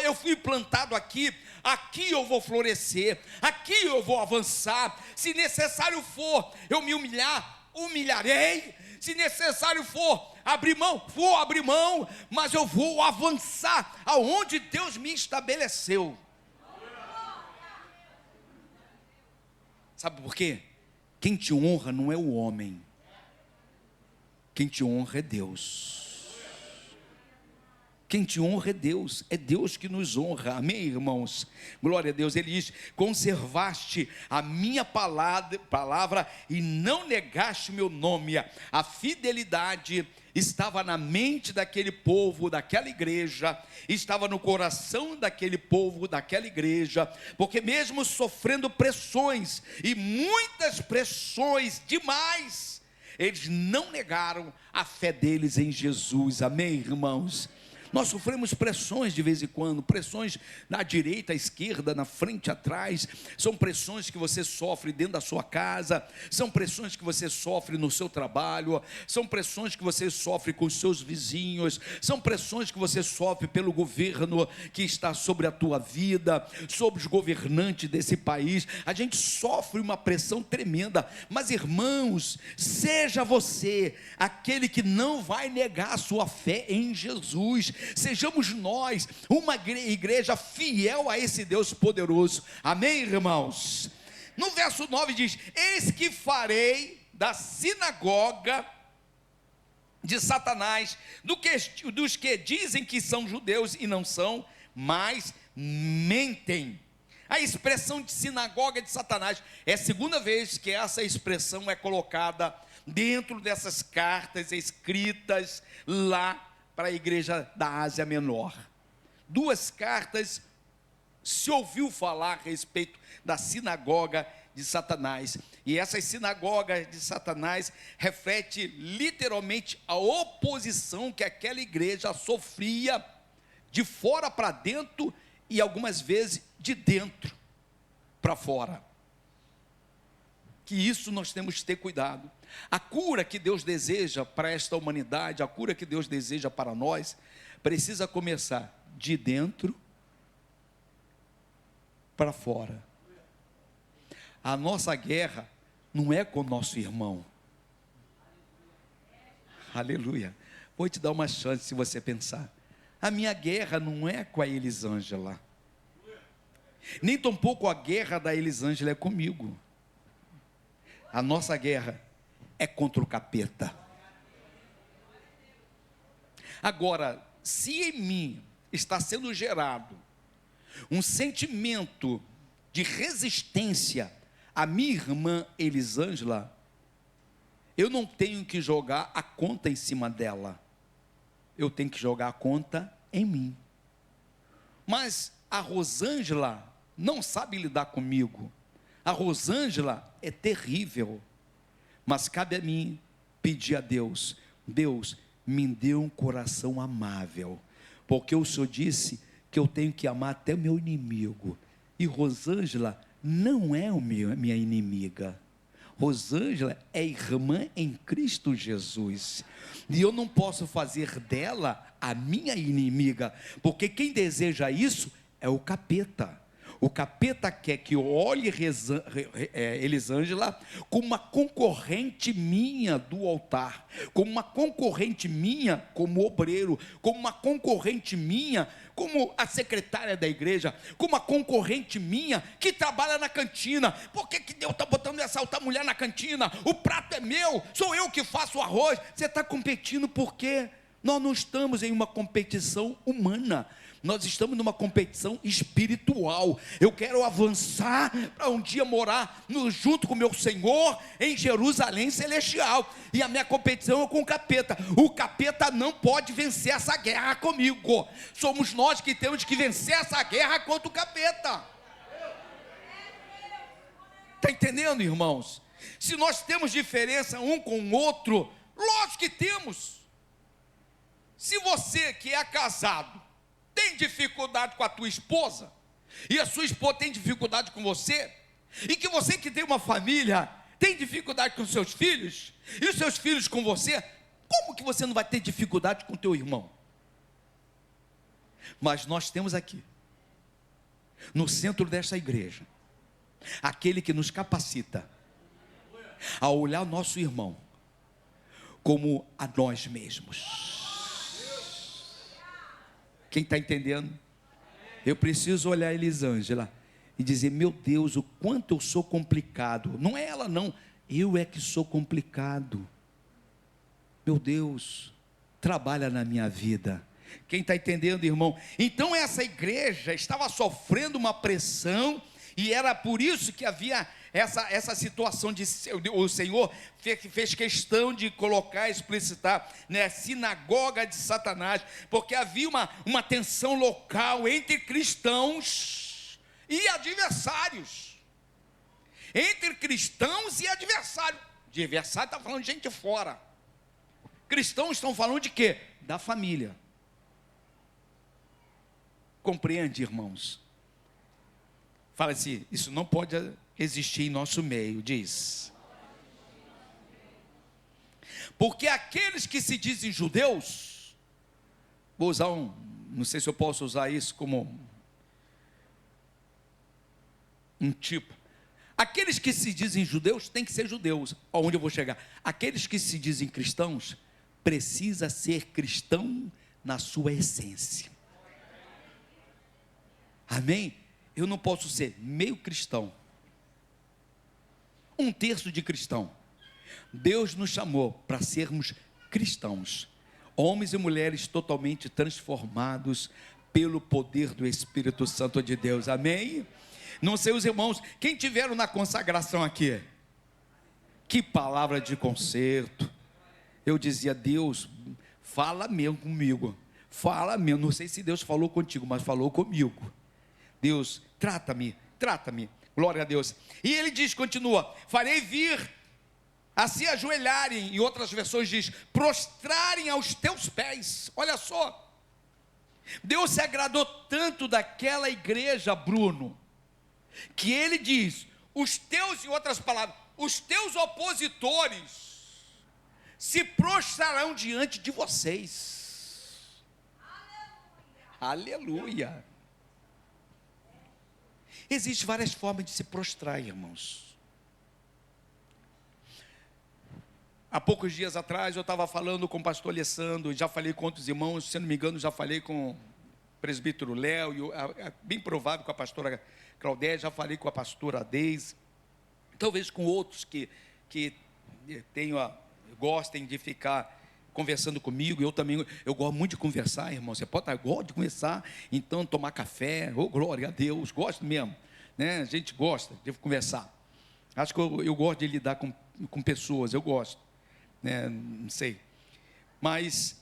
Eu fui plantado aqui eu vou florescer, aqui eu vou avançar. Se necessário for eu me humilharei. Se necessário for abrir mão, vou abrir mão, mas eu vou avançar aonde Deus me estabeleceu. Sabe por quê? Quem te honra não é o homem, quem te honra é Deus. Quem te honra é Deus que nos honra. Amém, irmãos? Glória a Deus. Ele diz: conservaste a minha palavra e não negaste o meu nome. A fidelidade estava na mente daquele povo, daquela igreja, estava no coração daquele povo, daquela igreja, porque mesmo sofrendo pressões, e muitas pressões demais, eles não negaram a fé deles em Jesus. Amém, irmãos? Nós sofremos pressões de vez em quando, pressões na direita, à esquerda, na frente, atrás. São pressões que você sofre dentro da sua casa, são pressões que você sofre no seu trabalho, são pressões que você sofre com os seus vizinhos, são pressões que você sofre pelo governo que está sobre a tua vida, sobre os governantes desse país. A gente sofre uma pressão tremenda, mas irmãos, seja você aquele que não vai negar a sua fé em Jesus. Sejamos nós uma igreja fiel a esse Deus poderoso, amém, irmãos? No verso 9 diz: eis que farei da sinagoga de Satanás, dos que dizem que são judeus e não são, mas mentem. A expressão de sinagoga de Satanás é a segunda vez que essa expressão é colocada dentro dessas cartas escritas lá para a igreja da Ásia Menor. Duas cartas se ouviu falar a respeito da sinagoga de Satanás, e essas sinagogas de Satanás reflete literalmente a oposição que aquela igreja sofria de fora para dentro e algumas vezes de dentro para fora. Que isso nós temos que ter cuidado. A cura que Deus deseja para esta humanidade, a cura que Deus deseja para nós, precisa começar de dentro para fora. A nossa guerra não é com o nosso irmão. Aleluia. Vou te dar uma chance se você pensar. A minha guerra não é com a Elisângela. Nem tampouco a guerra da Elisângela é comigo. A nossa guerra é contra o capeta. Agora, se em mim está sendo gerado um sentimento de resistência à minha irmã Elisângela, eu não tenho que jogar a conta em cima dela, eu tenho que jogar a conta em mim. Mas a Rosângela não sabe lidar comigo. A Rosângela é terrível, mas cabe a mim pedir a Deus: Deus, me dê um coração amável, porque o Senhor disse que eu tenho que amar até o meu inimigo, e Rosângela não é minha inimiga. Rosângela é irmã em Cristo Jesus, e eu não posso fazer dela a minha inimiga, porque quem deseja isso é o capeta. O capeta quer que eu olhe Elisângela como uma concorrente minha do altar, como uma concorrente minha como obreiro, como uma concorrente minha como a secretária da igreja, como uma concorrente minha que trabalha na cantina. Por que Deus está botando essa outra mulher na cantina? O prato é meu, sou eu que faço o arroz. Você está competindo por quê? Nós não estamos em uma competição humana, nós estamos numa competição espiritual. Eu quero avançar para um dia morar junto com o meu Senhor em Jerusalém celestial, e a minha competição é com o capeta. O capeta não pode vencer essa guerra comigo, somos nós que temos que vencer essa guerra contra o capeta. Está entendendo, irmãos? Se nós temos diferença um com o outro, lógico que temos. Se você que é casado tem dificuldade com a tua esposa, e a sua esposa tem dificuldade com você, e que você que tem uma família tem dificuldade com seus filhos, e os seus filhos com você, como que você não vai ter dificuldade com o teu irmão? Mas nós temos aqui, no centro desta igreja, aquele que nos capacita a olhar o nosso irmão como a nós mesmos. Quem está entendendo? Eu preciso olhar a Elisângela e dizer: meu Deus, o quanto eu sou complicado. Não é ela não, eu é que sou complicado. Meu Deus, trabalha na minha vida. Quem está entendendo, irmão? Então essa igreja estava sofrendo uma pressão, e era por isso que havia essa situação de o Senhor fez questão de colocar, explicitar, né, sinagoga de Satanás, porque havia uma tensão local entre cristãos e adversários. Entre cristãos e adversários. De adversário está falando de gente de fora. Cristãos estão falando de quê? Da família. Compreende, irmãos? Fala assim, isso não pode existir em nosso meio, diz. Porque aqueles que se dizem judeus, vou usar não sei se eu posso usar isso como um tipo. Aqueles que se dizem judeus têm que ser judeus. Aonde eu vou chegar? Aqueles que se dizem cristãos, precisa ser cristão na sua essência. Amém? Eu não posso ser meio cristão, um terço de cristão. Deus nos chamou para sermos cristãos, homens e mulheres totalmente transformados pelo poder do Espírito Santo de Deus. Amém? Não sei os irmãos, quem tiveram na consagração aqui? Que palavra de conserto. Eu dizia, Deus, fala mesmo comigo. Fala mesmo, não sei se Deus falou contigo, mas falou comigo. Deus, trata-me, glória a Deus. E ele diz, continua, farei vir a se ajoelharem, em outras versões diz, prostrarem aos teus pés. Olha só, Deus se agradou tanto daquela igreja, Bruno, que ele diz, os teus, em outras palavras, os teus opositores se prostrarão diante de vocês. Aleluia. Aleluia. Existem várias formas de se prostrar, irmãos. Há poucos dias atrás eu estava falando com o pastor Alessandro, já falei com outros irmãos, se não me engano já falei com o presbítero Léo, e bem provável com a pastora Claudete, já falei com a pastora Deise, talvez com outros que gostem de ficar conversando comigo. Eu gosto muito de conversar, irmão. Você pode estar, gosto de conversar, então tomar café, glória a Deus, gosto mesmo, né? A gente gosta de conversar. Acho que eu gosto de lidar com pessoas, eu gosto, né? Não sei, mas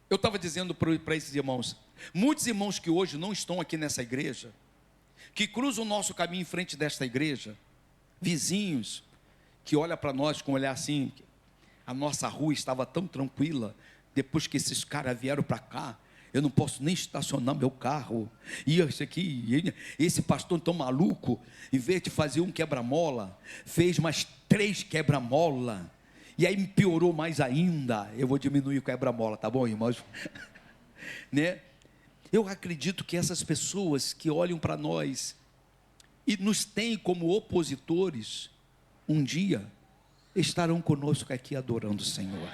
eu estava dizendo para esses irmãos, muitos irmãos que hoje não estão aqui nessa igreja, que cruzam o nosso caminho em frente desta igreja, vizinhos, que olham para nós com um olhar assim, a nossa rua estava tão tranquila, depois que esses caras vieram para cá, eu não posso nem estacionar meu carro, e esse pastor tão maluco, em vez de fazer um quebra-mola, fez mais 3 quebra-mola, e aí piorou mais ainda. Eu vou diminuir o quebra-mola, tá bom, irmãos? Né? Eu acredito que essas pessoas que olham para nós, e nos têm como opositores, um dia estarão conosco aqui adorando o Senhor.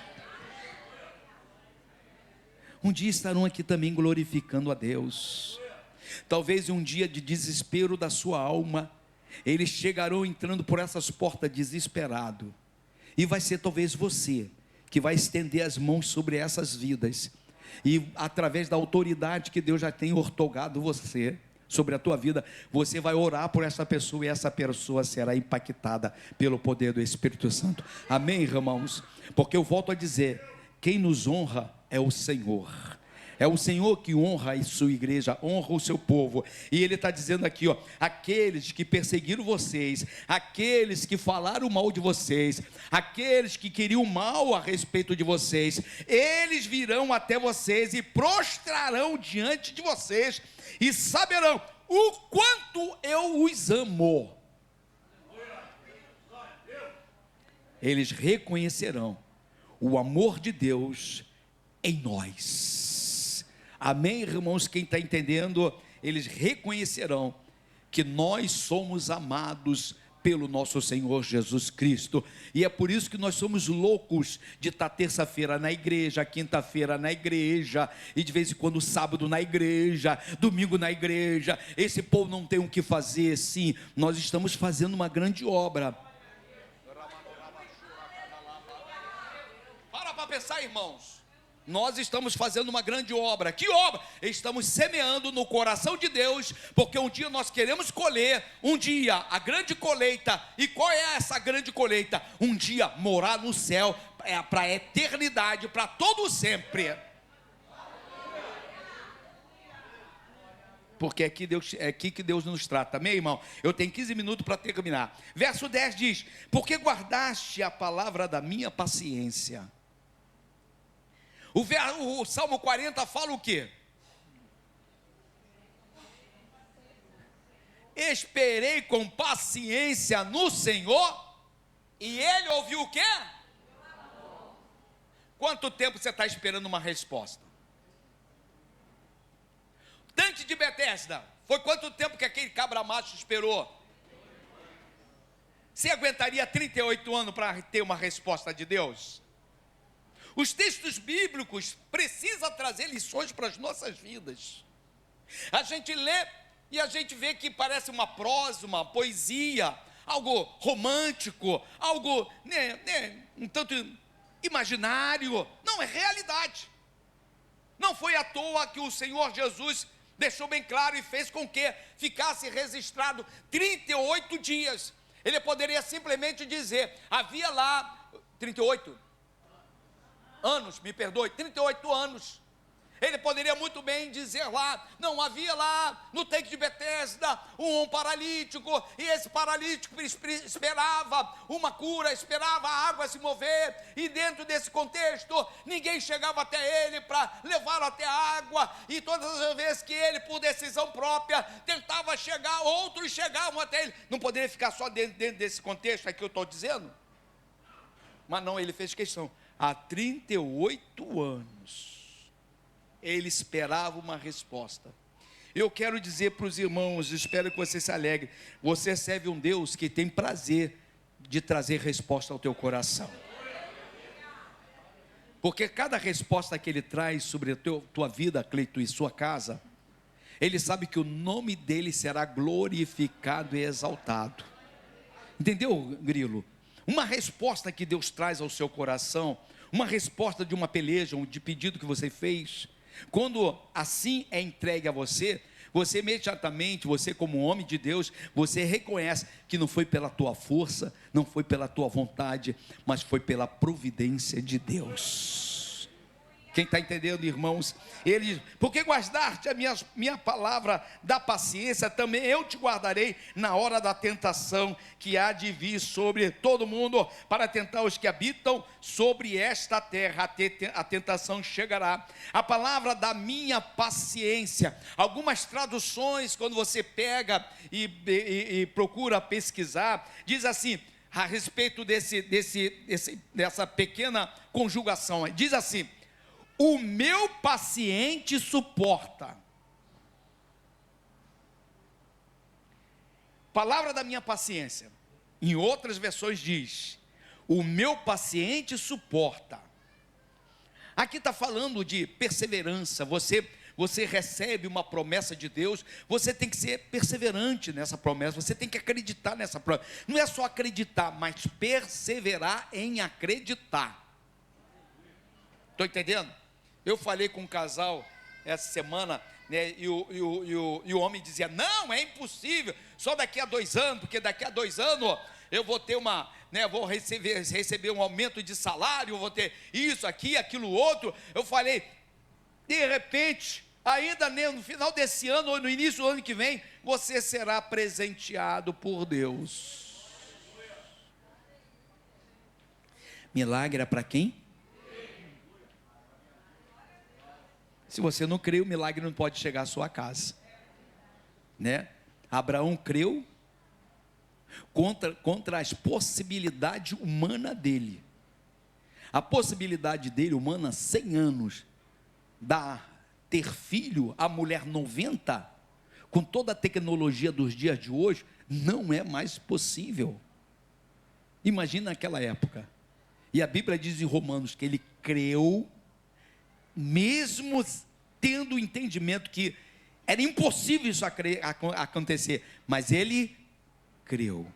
Um dia estarão aqui também glorificando a Deus. Talvez em um dia de desespero da sua alma, eles chegarão entrando por essas portas desesperado, e vai ser talvez você que vai estender as mãos sobre essas vidas, e através da autoridade que Deus já tem ortogado você, sobre a tua vida, você vai orar por essa pessoa, e essa pessoa será impactada pelo poder do Espírito Santo. Amém, irmãos? Porque eu volto a dizer, quem nos honra é o Senhor. É o Senhor que honra a sua igreja, honra o seu povo. E Ele está dizendo aqui, ó, aqueles que perseguiram vocês, aqueles que falaram mal de vocês, aqueles que queriam mal a respeito de vocês, eles virão até vocês e prostrarão diante de vocês, e saberão o quanto eu os amo. Eles reconhecerão o amor de Deus em nós. Amém, irmãos? Quem está entendendo, eles reconhecerão que nós somos amados pelo nosso Senhor Jesus Cristo, e é por isso que nós somos loucos de estar terça-feira na igreja, quinta-feira na igreja, e de vez em quando sábado na igreja, domingo na igreja. Esse povo não tem o que fazer. Sim, nós estamos fazendo uma grande obra. Para pensar, irmãos, nós estamos fazendo uma grande obra. Que obra? Estamos semeando no coração de Deus, porque um dia nós queremos colher, um dia a grande colheita. E qual é essa grande colheita? Um dia morar no céu, para a eternidade, para todo sempre. Porque é aqui que Deus nos trata. Amém, irmão? Eu tenho 15 minutos para terminar. Verso 10 diz: porque guardaste a palavra da minha paciência. O Salmo 40 fala o quê? esperei com paciência no Senhor, e Ele ouviu o quê? Quanto tempo você está esperando uma resposta? Tanque de Betesda, foi quanto tempo que aquele cabra macho esperou? Você aguentaria 38 anos para ter uma resposta de Deus? Os textos bíblicos precisam trazer lições para as nossas vidas. A gente lê e a gente vê que parece uma prosa, uma poesia, algo romântico, algo um tanto imaginário. Não, é realidade. Não foi à toa que o Senhor Jesus deixou bem claro e fez com que ficasse registrado 38 dias. Ele poderia simplesmente dizer, havia lá 38 anos, me perdoe, 38 anos. Ele poderia muito bem dizer lá, não, havia lá no tanque de Betesda um paralítico, e esse paralítico esperava uma cura, esperava a água se mover, e dentro desse contexto, ninguém chegava até ele para levá-lo até a água, e todas as vezes que ele, por decisão própria, tentava chegar, outros chegavam até ele. Não poderia ficar só dentro desse contexto aqui que eu estou dizendo? Mas não, ele fez questão. Há 38 anos ele esperava uma resposta. Eu quero dizer para os irmãos, espero que você se alegre, você serve um Deus que tem prazer de trazer resposta ao teu coração, porque cada resposta que Ele traz sobre a tua vida, Cleito, e sua casa, Ele sabe que o nome dEle será glorificado e exaltado. Entendeu, Grilo? Uma resposta que Deus traz ao seu coração, uma resposta de uma peleja, de pedido que você fez, quando assim é entregue a você, você imediatamente, você como homem de Deus, você reconhece que não foi pela tua força, não foi pela tua vontade, mas foi pela providência de Deus. Quem está entendendo, irmãos? Ele diz, porque guardaste a minha palavra da paciência, também eu te guardarei na hora da tentação, que há de vir sobre todo mundo, para tentar os que habitam sobre esta terra. A tentação chegará. A palavra da minha paciência, algumas traduções, quando você pega e procura pesquisar, diz assim, a respeito dessa pequena conjugação, diz assim, o meu paciente suporta. Palavra da minha paciência. Em outras versões diz, o meu paciente suporta. Aqui está falando de perseverança. Você recebe uma promessa de Deus, você tem que ser perseverante nessa promessa, você tem que acreditar nessa promessa. Não é só acreditar, mas perseverar em acreditar. Estou entendendo? Eu falei com um casal essa semana, né, e o homem dizia, não, é impossível, só daqui a 2 anos, porque daqui a 2 anos eu vou ter vou receber um aumento de salário, vou ter isso, aqui, aquilo, outro. Eu falei, de repente, ainda no final desse ano, ou no início do ano que vem, você será presenteado por Deus. Milagre é para quem? Se você não crê, o milagre não pode chegar à sua casa, né? Abraão creu contra as possibilidades humanas dele. A possibilidade dele humana, 100 anos, ter filho, a mulher 90, com toda a tecnologia dos dias de hoje, não é mais possível. Imagina naquela época. E a Bíblia diz em Romanos que ele creu, mesmo tendo o entendimento que era impossível isso acontecer, mas ele creu.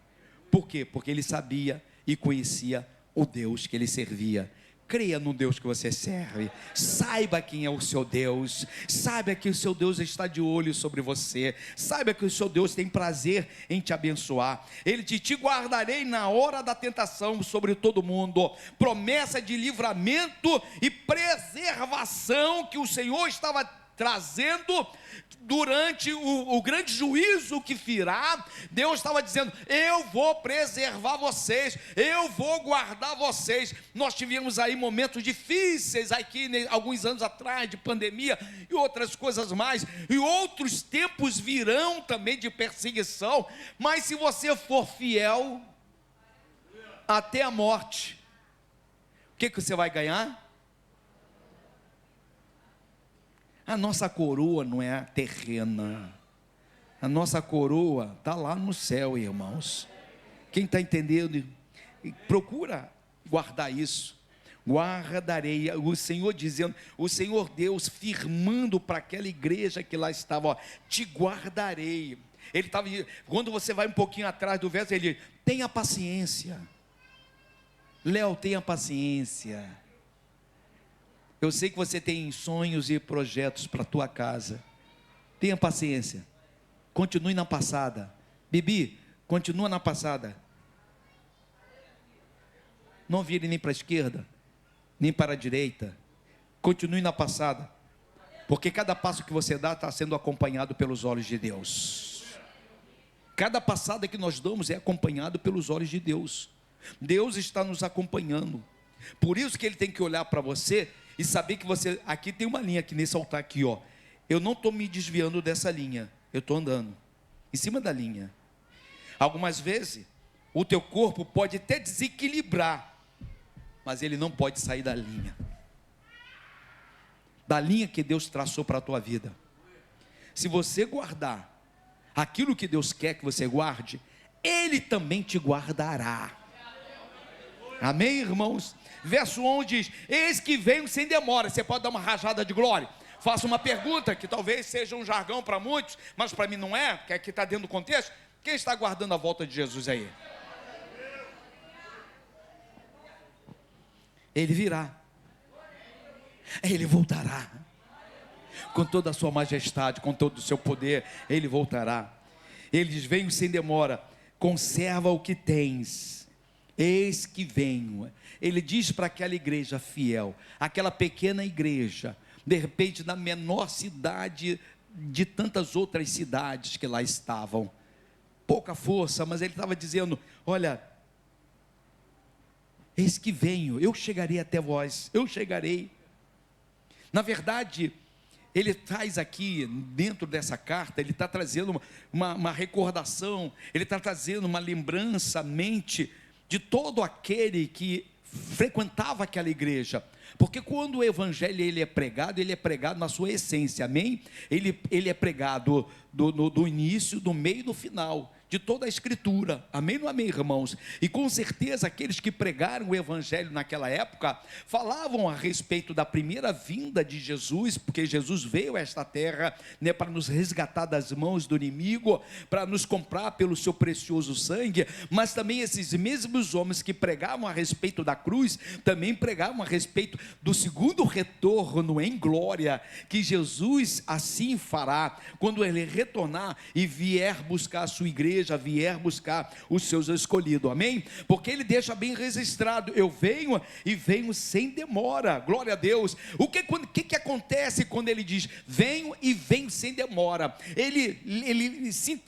Por quê? Porque ele sabia e conhecia o Deus que ele servia. Creia no Deus que você serve, saiba quem é o seu Deus, saiba que o seu Deus está de olho sobre você, saiba que o seu Deus tem prazer em te abençoar. Ele te guardarei na hora da tentação sobre todo mundo, promessa de livramento e preservação que o Senhor estava trazendo, durante o grande juízo que virá, Deus estava dizendo: eu vou preservar vocês, eu vou guardar vocês. Nós tivemos aí momentos difíceis aqui, alguns anos atrás, de pandemia e outras coisas mais, e outros tempos virão também de perseguição, mas se você for fiel até a morte, o que você vai ganhar? A nossa coroa não é terrena, a nossa coroa está lá no céu, irmãos. Quem está entendendo, procura guardar isso. Guardarei, o Senhor dizendo, o Senhor Deus firmando para aquela igreja que lá estava, ó, te guardarei. Ele estava, quando você vai um pouquinho atrás do verso, ele diz: tenha paciência, Léo, tenha paciência. Eu sei que você tem sonhos e projetos para a tua casa. Tenha paciência. Continue na passada. Bibi, continua na passada. Não vire nem para a esquerda, nem para a direita. Continue na passada. Porque cada passo que você dá está sendo acompanhado pelos olhos de Deus. Cada passada que nós damos é acompanhado pelos olhos de Deus. Deus está nos acompanhando. Por isso que Ele tem que olhar para você e saber que você, aqui tem uma linha, aqui nesse altar aqui, ó. Eu não estou me desviando dessa linha, eu estou andando em cima da linha. Algumas vezes, o teu corpo pode até desequilibrar, mas ele não pode sair da linha que Deus traçou para a tua vida. Se você guardar aquilo que Deus quer que você guarde, Ele também te guardará. Amém, irmãos? Verso 11 diz: eis que venho sem demora. Você pode dar uma rajada de glória? Faço uma pergunta que talvez seja um jargão para muitos, mas para mim não é, porque aqui está dentro do contexto. Quem está aguardando a volta de Jesus aí? Ele virá, Ele voltará, com toda a sua majestade, com todo o seu poder, Ele voltará. Ele diz: venho sem demora, conserva o que tens, eis que venho. Ele diz para aquela igreja fiel, aquela pequena igreja, de repente na menor cidade de tantas outras cidades que lá estavam, pouca força, mas ele estava dizendo: olha, eis que venho, eu chegarei até vós, eu chegarei. Na verdade, ele traz aqui, dentro dessa carta, ele está trazendo uma recordação, ele está trazendo uma lembrança à mente de todo aquele que frequentava aquela igreja, porque quando o evangelho ele é pregado na sua essência, amém? Ele é pregado do início, do meio e do final de toda a escritura, amém ou não amém, irmãos? E com certeza aqueles que pregaram o evangelho naquela época, falavam a respeito da primeira vinda de Jesus, porque Jesus veio a esta terra, né, para nos resgatar das mãos do inimigo, para nos comprar pelo seu precioso sangue, mas também esses mesmos homens que pregavam a respeito da cruz, também pregavam a respeito do segundo retorno em glória, que Jesus assim fará, quando Ele retornar e vier buscar a sua igreja, vier buscar os seus escolhidos, amém? Porque Ele deixa bem registrado: eu venho e venho sem demora. Glória a Deus. O que acontece quando Ele diz venho e venho sem demora? Ele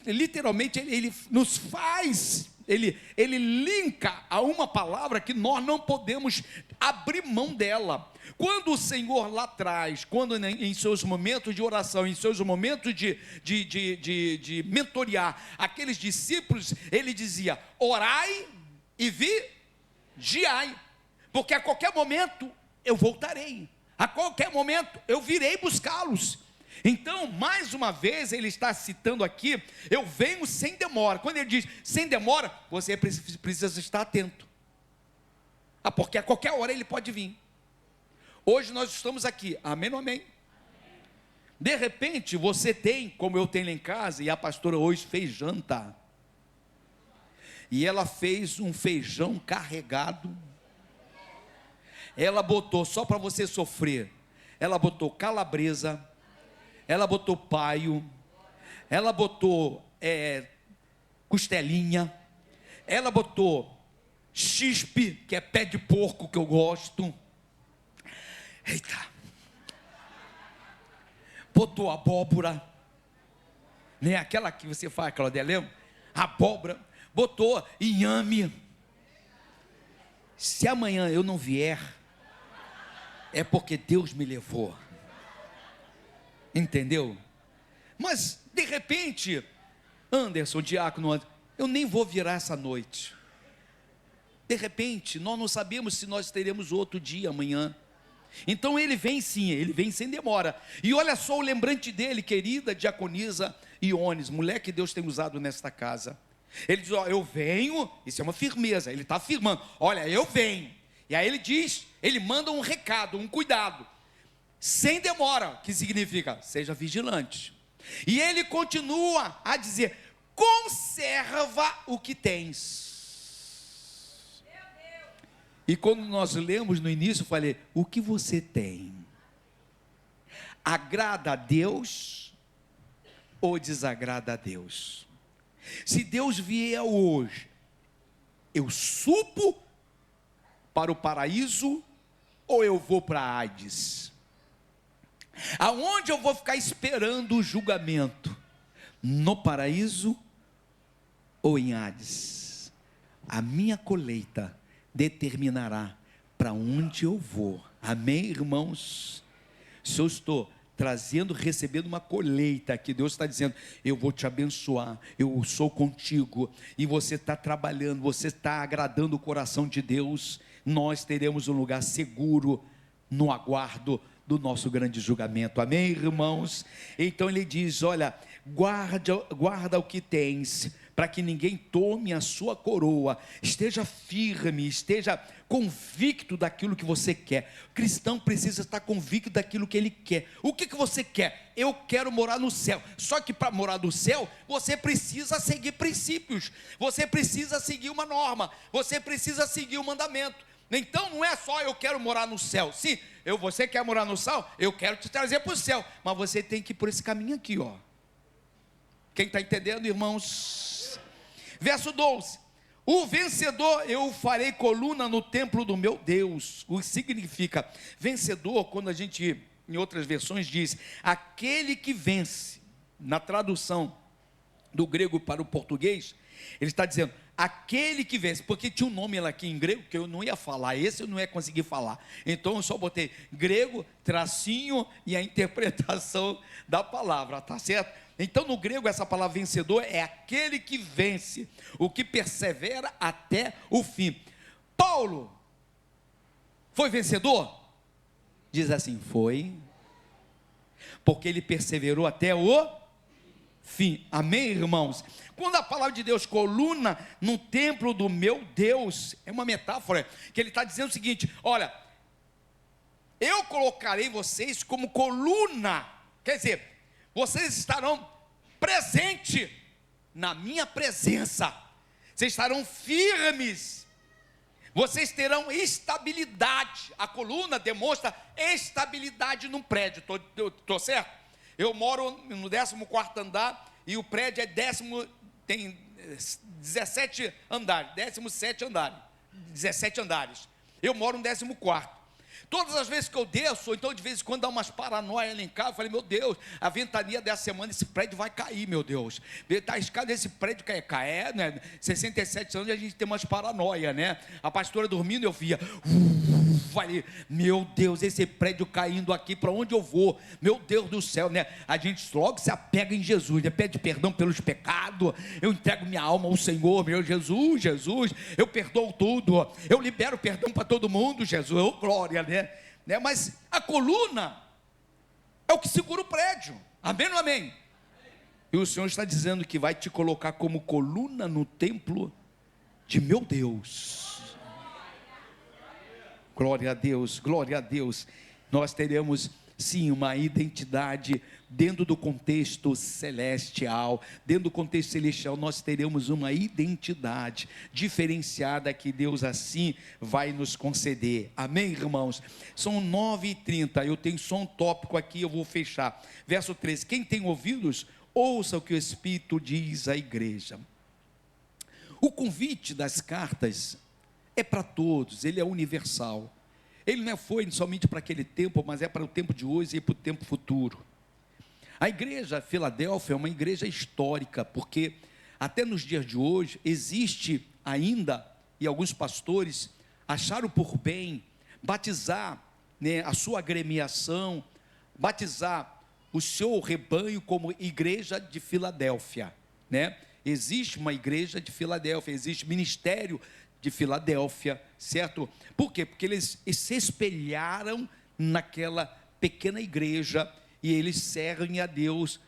literalmente ele nos faz, ele linka a uma palavra que nós não podemos abrir mão dela. Quando o Senhor lá atrás, quando em seus momentos de oração, em seus momentos de mentorear aqueles discípulos, Ele dizia: orai e vigiai, porque a qualquer momento eu voltarei, a qualquer momento eu virei buscá-los. Então, mais uma vez, ele está citando aqui: eu venho sem demora. Quando ele diz sem demora, você precisa estar atento, porque a qualquer hora ele pode vir. Hoje nós estamos aqui, amém ou amém? De repente você tem, como eu tenho lá em casa, e a pastora hoje fez janta, e ela fez um feijão carregado. Ela botou, só para você sofrer, ela botou calabresa, ela botou paio, ela botou costelinha, ela botou chispe, que é pé de porco, que eu gosto. Eita, botou abóbora, né? Aquela que você faz, Claudete, lembra? Abóbora, botou inhame. Se amanhã eu não vier, é porque Deus me levou. Entendeu? Mas, de repente, Anderson, diácono, eu nem vou virar essa noite. De repente, nós não sabemos se nós teremos outro dia amanhã. Então ele vem sim, ele vem sem demora. E olha só o lembrante dele, querida diaconisa Iones, mulher que Deus tem usado nesta casa. Ele diz, ó, eu venho, isso é uma firmeza, ele está afirmando, olha, eu venho. E aí ele diz, ele manda um recado, um cuidado, sem demora, que significa, seja vigilante. E ele continua a dizer, conserva o que tens. E quando nós lemos no início, eu falei, o que você tem? Agrada a Deus ou desagrada a Deus? Se Deus vier hoje, eu subo para o paraíso ou eu vou para a Hades? Aonde eu vou ficar esperando o julgamento? No paraíso ou em Hades? A minha colheita determinará para onde eu vou. Amém, irmãos? Se eu estou trazendo, recebendo uma colheita que Deus está dizendo, eu vou te abençoar, eu sou contigo, e você está trabalhando, você está agradando o coração de Deus, nós teremos um lugar seguro no aguardo do nosso grande julgamento. Amém, irmãos? Então ele diz, olha, guarda o que tens, para que ninguém tome a sua coroa. Esteja firme, esteja convicto daquilo que você quer. O cristão precisa estar convicto daquilo que ele quer. O que você quer? Eu quero morar no céu. Só que para morar no céu, você precisa seguir princípios, você precisa seguir uma norma, você precisa seguir um mandamento. Então não é só eu quero morar no céu. Sim, você quer morar no céu? Eu quero te trazer para o céu, mas você tem que ir por esse caminho aqui, ó. Quem está entendendo, irmãos? Verso 12, o vencedor, eu farei coluna no templo do meu Deus. O que significa vencedor, quando a gente, em outras versões diz, aquele que vence, na tradução do grego para o português, ele está dizendo, aquele que vence, porque tinha um nome lá aqui em grego, que eu não ia falar, esse eu não ia conseguir falar, então eu só botei grego, tracinho e a interpretação da palavra, tá certo? Então no grego essa palavra vencedor é aquele que vence, o que persevera até o fim. Paulo foi vencedor? Diz assim, foi, porque ele perseverou até o fim. Amém, irmãos? Quando a palavra de Deus, coluna no templo do meu Deus, é uma metáfora, que ele está dizendo o seguinte, olha, eu colocarei vocês como coluna, quer dizer, vocês estarão presentes na minha presença, vocês estarão firmes, vocês terão estabilidade. A coluna demonstra estabilidade num prédio, estou certo? Eu moro no 14º andar e o prédio tem 17 andares, 17 andares, 17 andares. Eu moro no 14º. Todas as vezes que eu desço, ou então de vez em quando dá umas paranoias lá em casa, eu falei, meu Deus, a ventania dessa semana, esse prédio vai cair, meu Deus. Está a escada desse prédio cair, né? 67 anos e a gente tem umas paranoias, né? A pastora dormindo, eu via, falei, meu Deus, esse prédio caindo aqui, para onde eu vou? Meu Deus do céu, né? A gente logo se apega em Jesus, né? Pede perdão pelos pecados, eu entrego minha alma ao Senhor, meu Jesus, eu perdoo tudo, eu libero perdão para todo mundo, Jesus, oh, glória, né? Mas a coluna é o que segura o prédio, amém ou não amém? E o Senhor está dizendo que vai te colocar como coluna no templo de meu Deus. Glória a Deus, glória a Deus. Nós teremos sim uma identidade dentro do contexto celestial, dentro do contexto celestial nós teremos uma identidade diferenciada que Deus assim vai nos conceder, amém, irmãos? São 9h30, eu tenho só um tópico aqui, eu vou fechar, verso 13, quem tem ouvidos, ouça o que o Espírito diz à igreja. O convite das cartas é para todos, ele é universal, ele não foi somente para aquele tempo, mas é para o tempo de hoje e para o tempo futuro. A igreja Filadélfia é uma igreja histórica, porque até nos dias de hoje existe ainda, e alguns pastores acharam por bem batizar, né, a sua agremiação, batizar o seu rebanho como igreja de Filadélfia, né? Existe uma igreja de Filadélfia, existe ministério de Filadélfia, certo? Por quê? Porque eles se espelharam naquela pequena igreja e eles servem a Deus,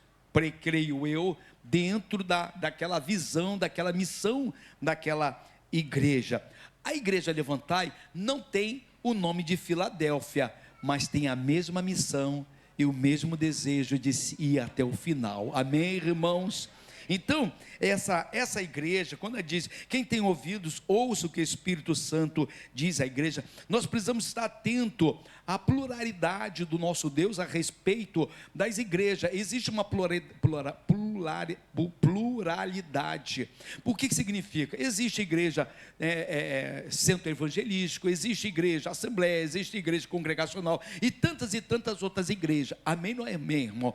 creio eu, dentro daquela visão, daquela missão daquela igreja. A igreja Levantai não tem o nome de Filadélfia, mas tem a mesma missão e o mesmo desejo de ir até o final. Amém, irmãos? Então, essa igreja, quando ela diz, quem tem ouvidos, ouça o que o Espírito Santo diz à igreja, nós precisamos estar atento à pluralidade do nosso Deus a respeito das igrejas. Existe uma pluralidade. O que significa? Existe igreja centro evangelístico, existe igreja assembleia, existe igreja congregacional e tantas outras igrejas. Amém, não é amém, irmão?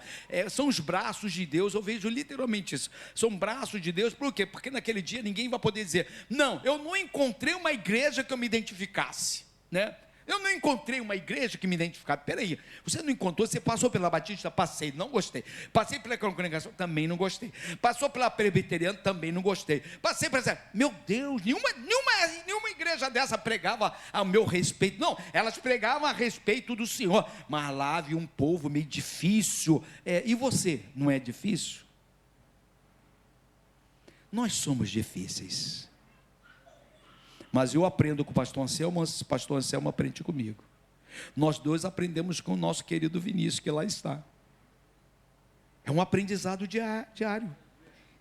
São os braços de Deus, eu vejo literalmente isso. São braços de Deus, por quê? Porque naquele dia ninguém vai poder dizer, não, eu não encontrei uma igreja que eu me identificasse, né? Eu não encontrei uma igreja que me identificasse. Peraí, você não encontrou? Você passou pela Batista? Passei, não gostei. Passei pela congregação? Também não gostei. Passou pela presbiteriana? Também não gostei. Passei por essa, meu Deus, nenhuma igreja dessa pregava a meu respeito. Não, elas pregavam a respeito do Senhor, mas lá havia um povo meio difícil. E você, não é difícil? Nós somos difíceis, mas eu aprendo com o pastor Anselmo aprende comigo. Nós dois aprendemos com o nosso querido Vinícius, que lá está. É um aprendizado diário.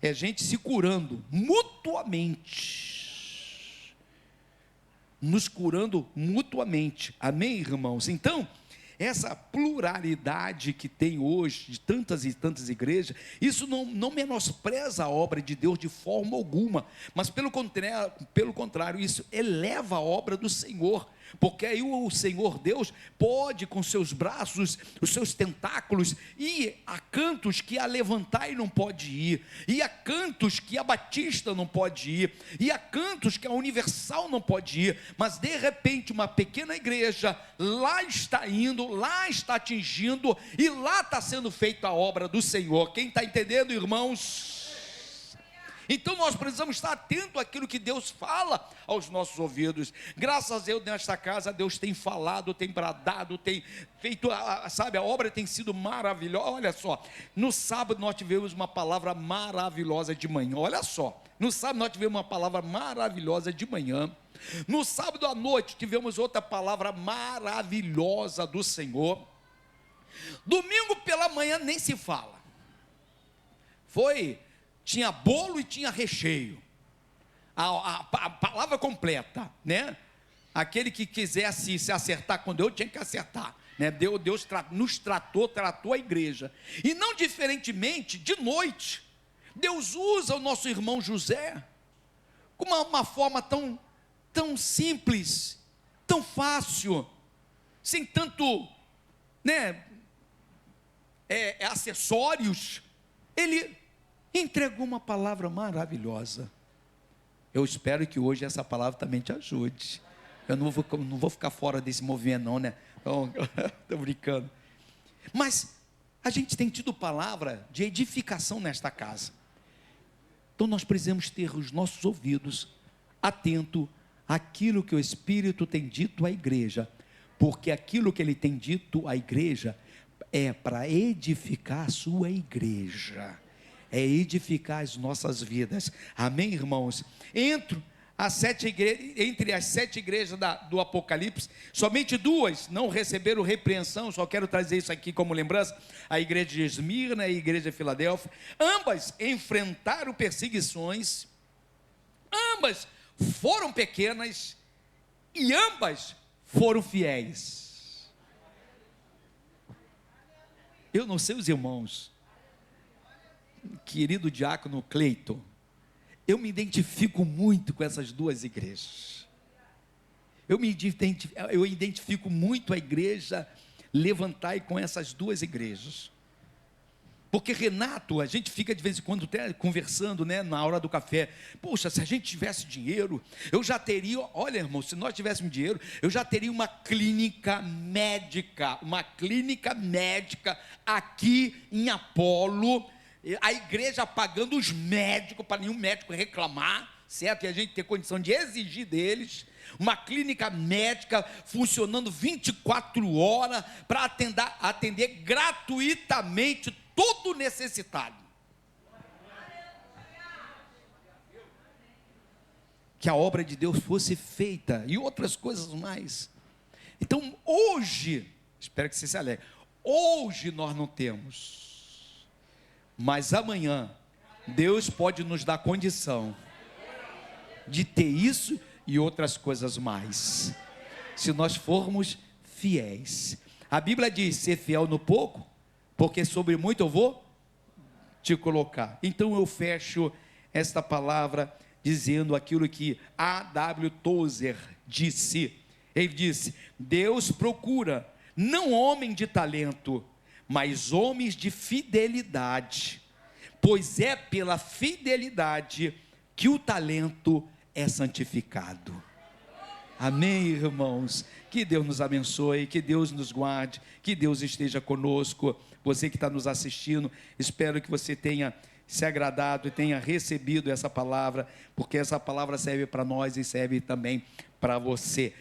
É gente se curando mutuamente, nos curando mutuamente. Amém, irmãos? Então, essa pluralidade que tem hoje, de tantas e tantas igrejas, isso não menospreza a obra de Deus de forma alguma, mas pelo contrário, isso eleva a obra do Senhor, porque aí o Senhor Deus pode com seus braços, os seus tentáculos, ir a cantos que a Levantai não pode ir, e a cantos que a Batista não pode ir, e a cantos que a Universal não pode ir, mas de repente uma pequena igreja lá está indo, lá está atingindo, e lá está sendo feita a obra do Senhor. Quem está entendendo, irmãos? Então nós precisamos estar atento àquilo que Deus fala aos nossos ouvidos. Graças a Deus, nesta casa, Deus tem falado, tem bradado, tem feito, sabe, a obra tem sido maravilhosa. Olha só, no sábado nós tivemos uma palavra maravilhosa de manhã. Olha só, no sábado nós tivemos uma palavra maravilhosa de manhã. No sábado à noite tivemos outra palavra maravilhosa do Senhor. Domingo pela manhã nem se fala. Tinha bolo e tinha recheio, a palavra completa, né? Aquele que quisesse se acertar com Deus, tinha que acertar, né? Deus nos tratou a igreja, e não diferentemente, de noite, Deus usa o nosso irmão José, com uma forma tão simples, tão fácil, sem tanto, né, acessórios. Ele entregou uma palavra maravilhosa. Eu espero que hoje essa palavra também te ajude. Eu não vou ficar fora desse movimento não, né? Estou brincando. Mas a gente tem tido palavra de edificação nesta casa. Então nós precisamos ter os nossos ouvidos atentos àquilo que o Espírito tem dito à igreja, porque aquilo que ele tem dito à igreja é para edificar a sua igreja, é edificar as nossas vidas. Amém, irmãos? Entre as 7 igrejas do Apocalipse, somente 2 não receberam repreensão. Só quero trazer isso aqui como lembrança: a igreja de Esmirna e a igreja de Filadélfia. Ambas enfrentaram perseguições, ambas foram pequenas e ambas foram fiéis. Eu não sei os irmãos, querido diácono Cleiton, eu me identifico muito com essas duas igrejas. Eu identifico muito a igreja Levantai com essas duas igrejas. Porque Renato, a gente fica de vez em quando até conversando, né, na hora do café. Poxa, se a gente tivesse dinheiro, eu já teria, olha, irmão, se nós tivéssemos dinheiro, eu já teria uma clínica médica aqui em Apolo, a igreja pagando os médicos, para nenhum médico reclamar, certo? E a gente ter condição de exigir deles, uma clínica médica funcionando 24 horas, para atender gratuitamente todo necessitado. Que a obra de Deus fosse feita, e outras coisas mais. Então hoje, espero que você se alegre, hoje nós não temos, mas amanhã Deus pode nos dar condição de ter isso e outras coisas mais, se nós formos fiéis. A Bíblia diz: ser fiel no pouco, porque sobre muito eu vou te colocar. Então eu fecho esta palavra dizendo aquilo que A.W. Tozer disse. Ele disse: Deus procura não homem de talento, mas homens de fidelidade, pois é pela fidelidade que o talento é santificado. Amém, irmãos? Que Deus nos abençoe, que Deus nos guarde, que Deus esteja conosco. Você que está nos assistindo, espero que você tenha se agradado e tenha recebido essa palavra, porque essa palavra serve para nós e serve também para você.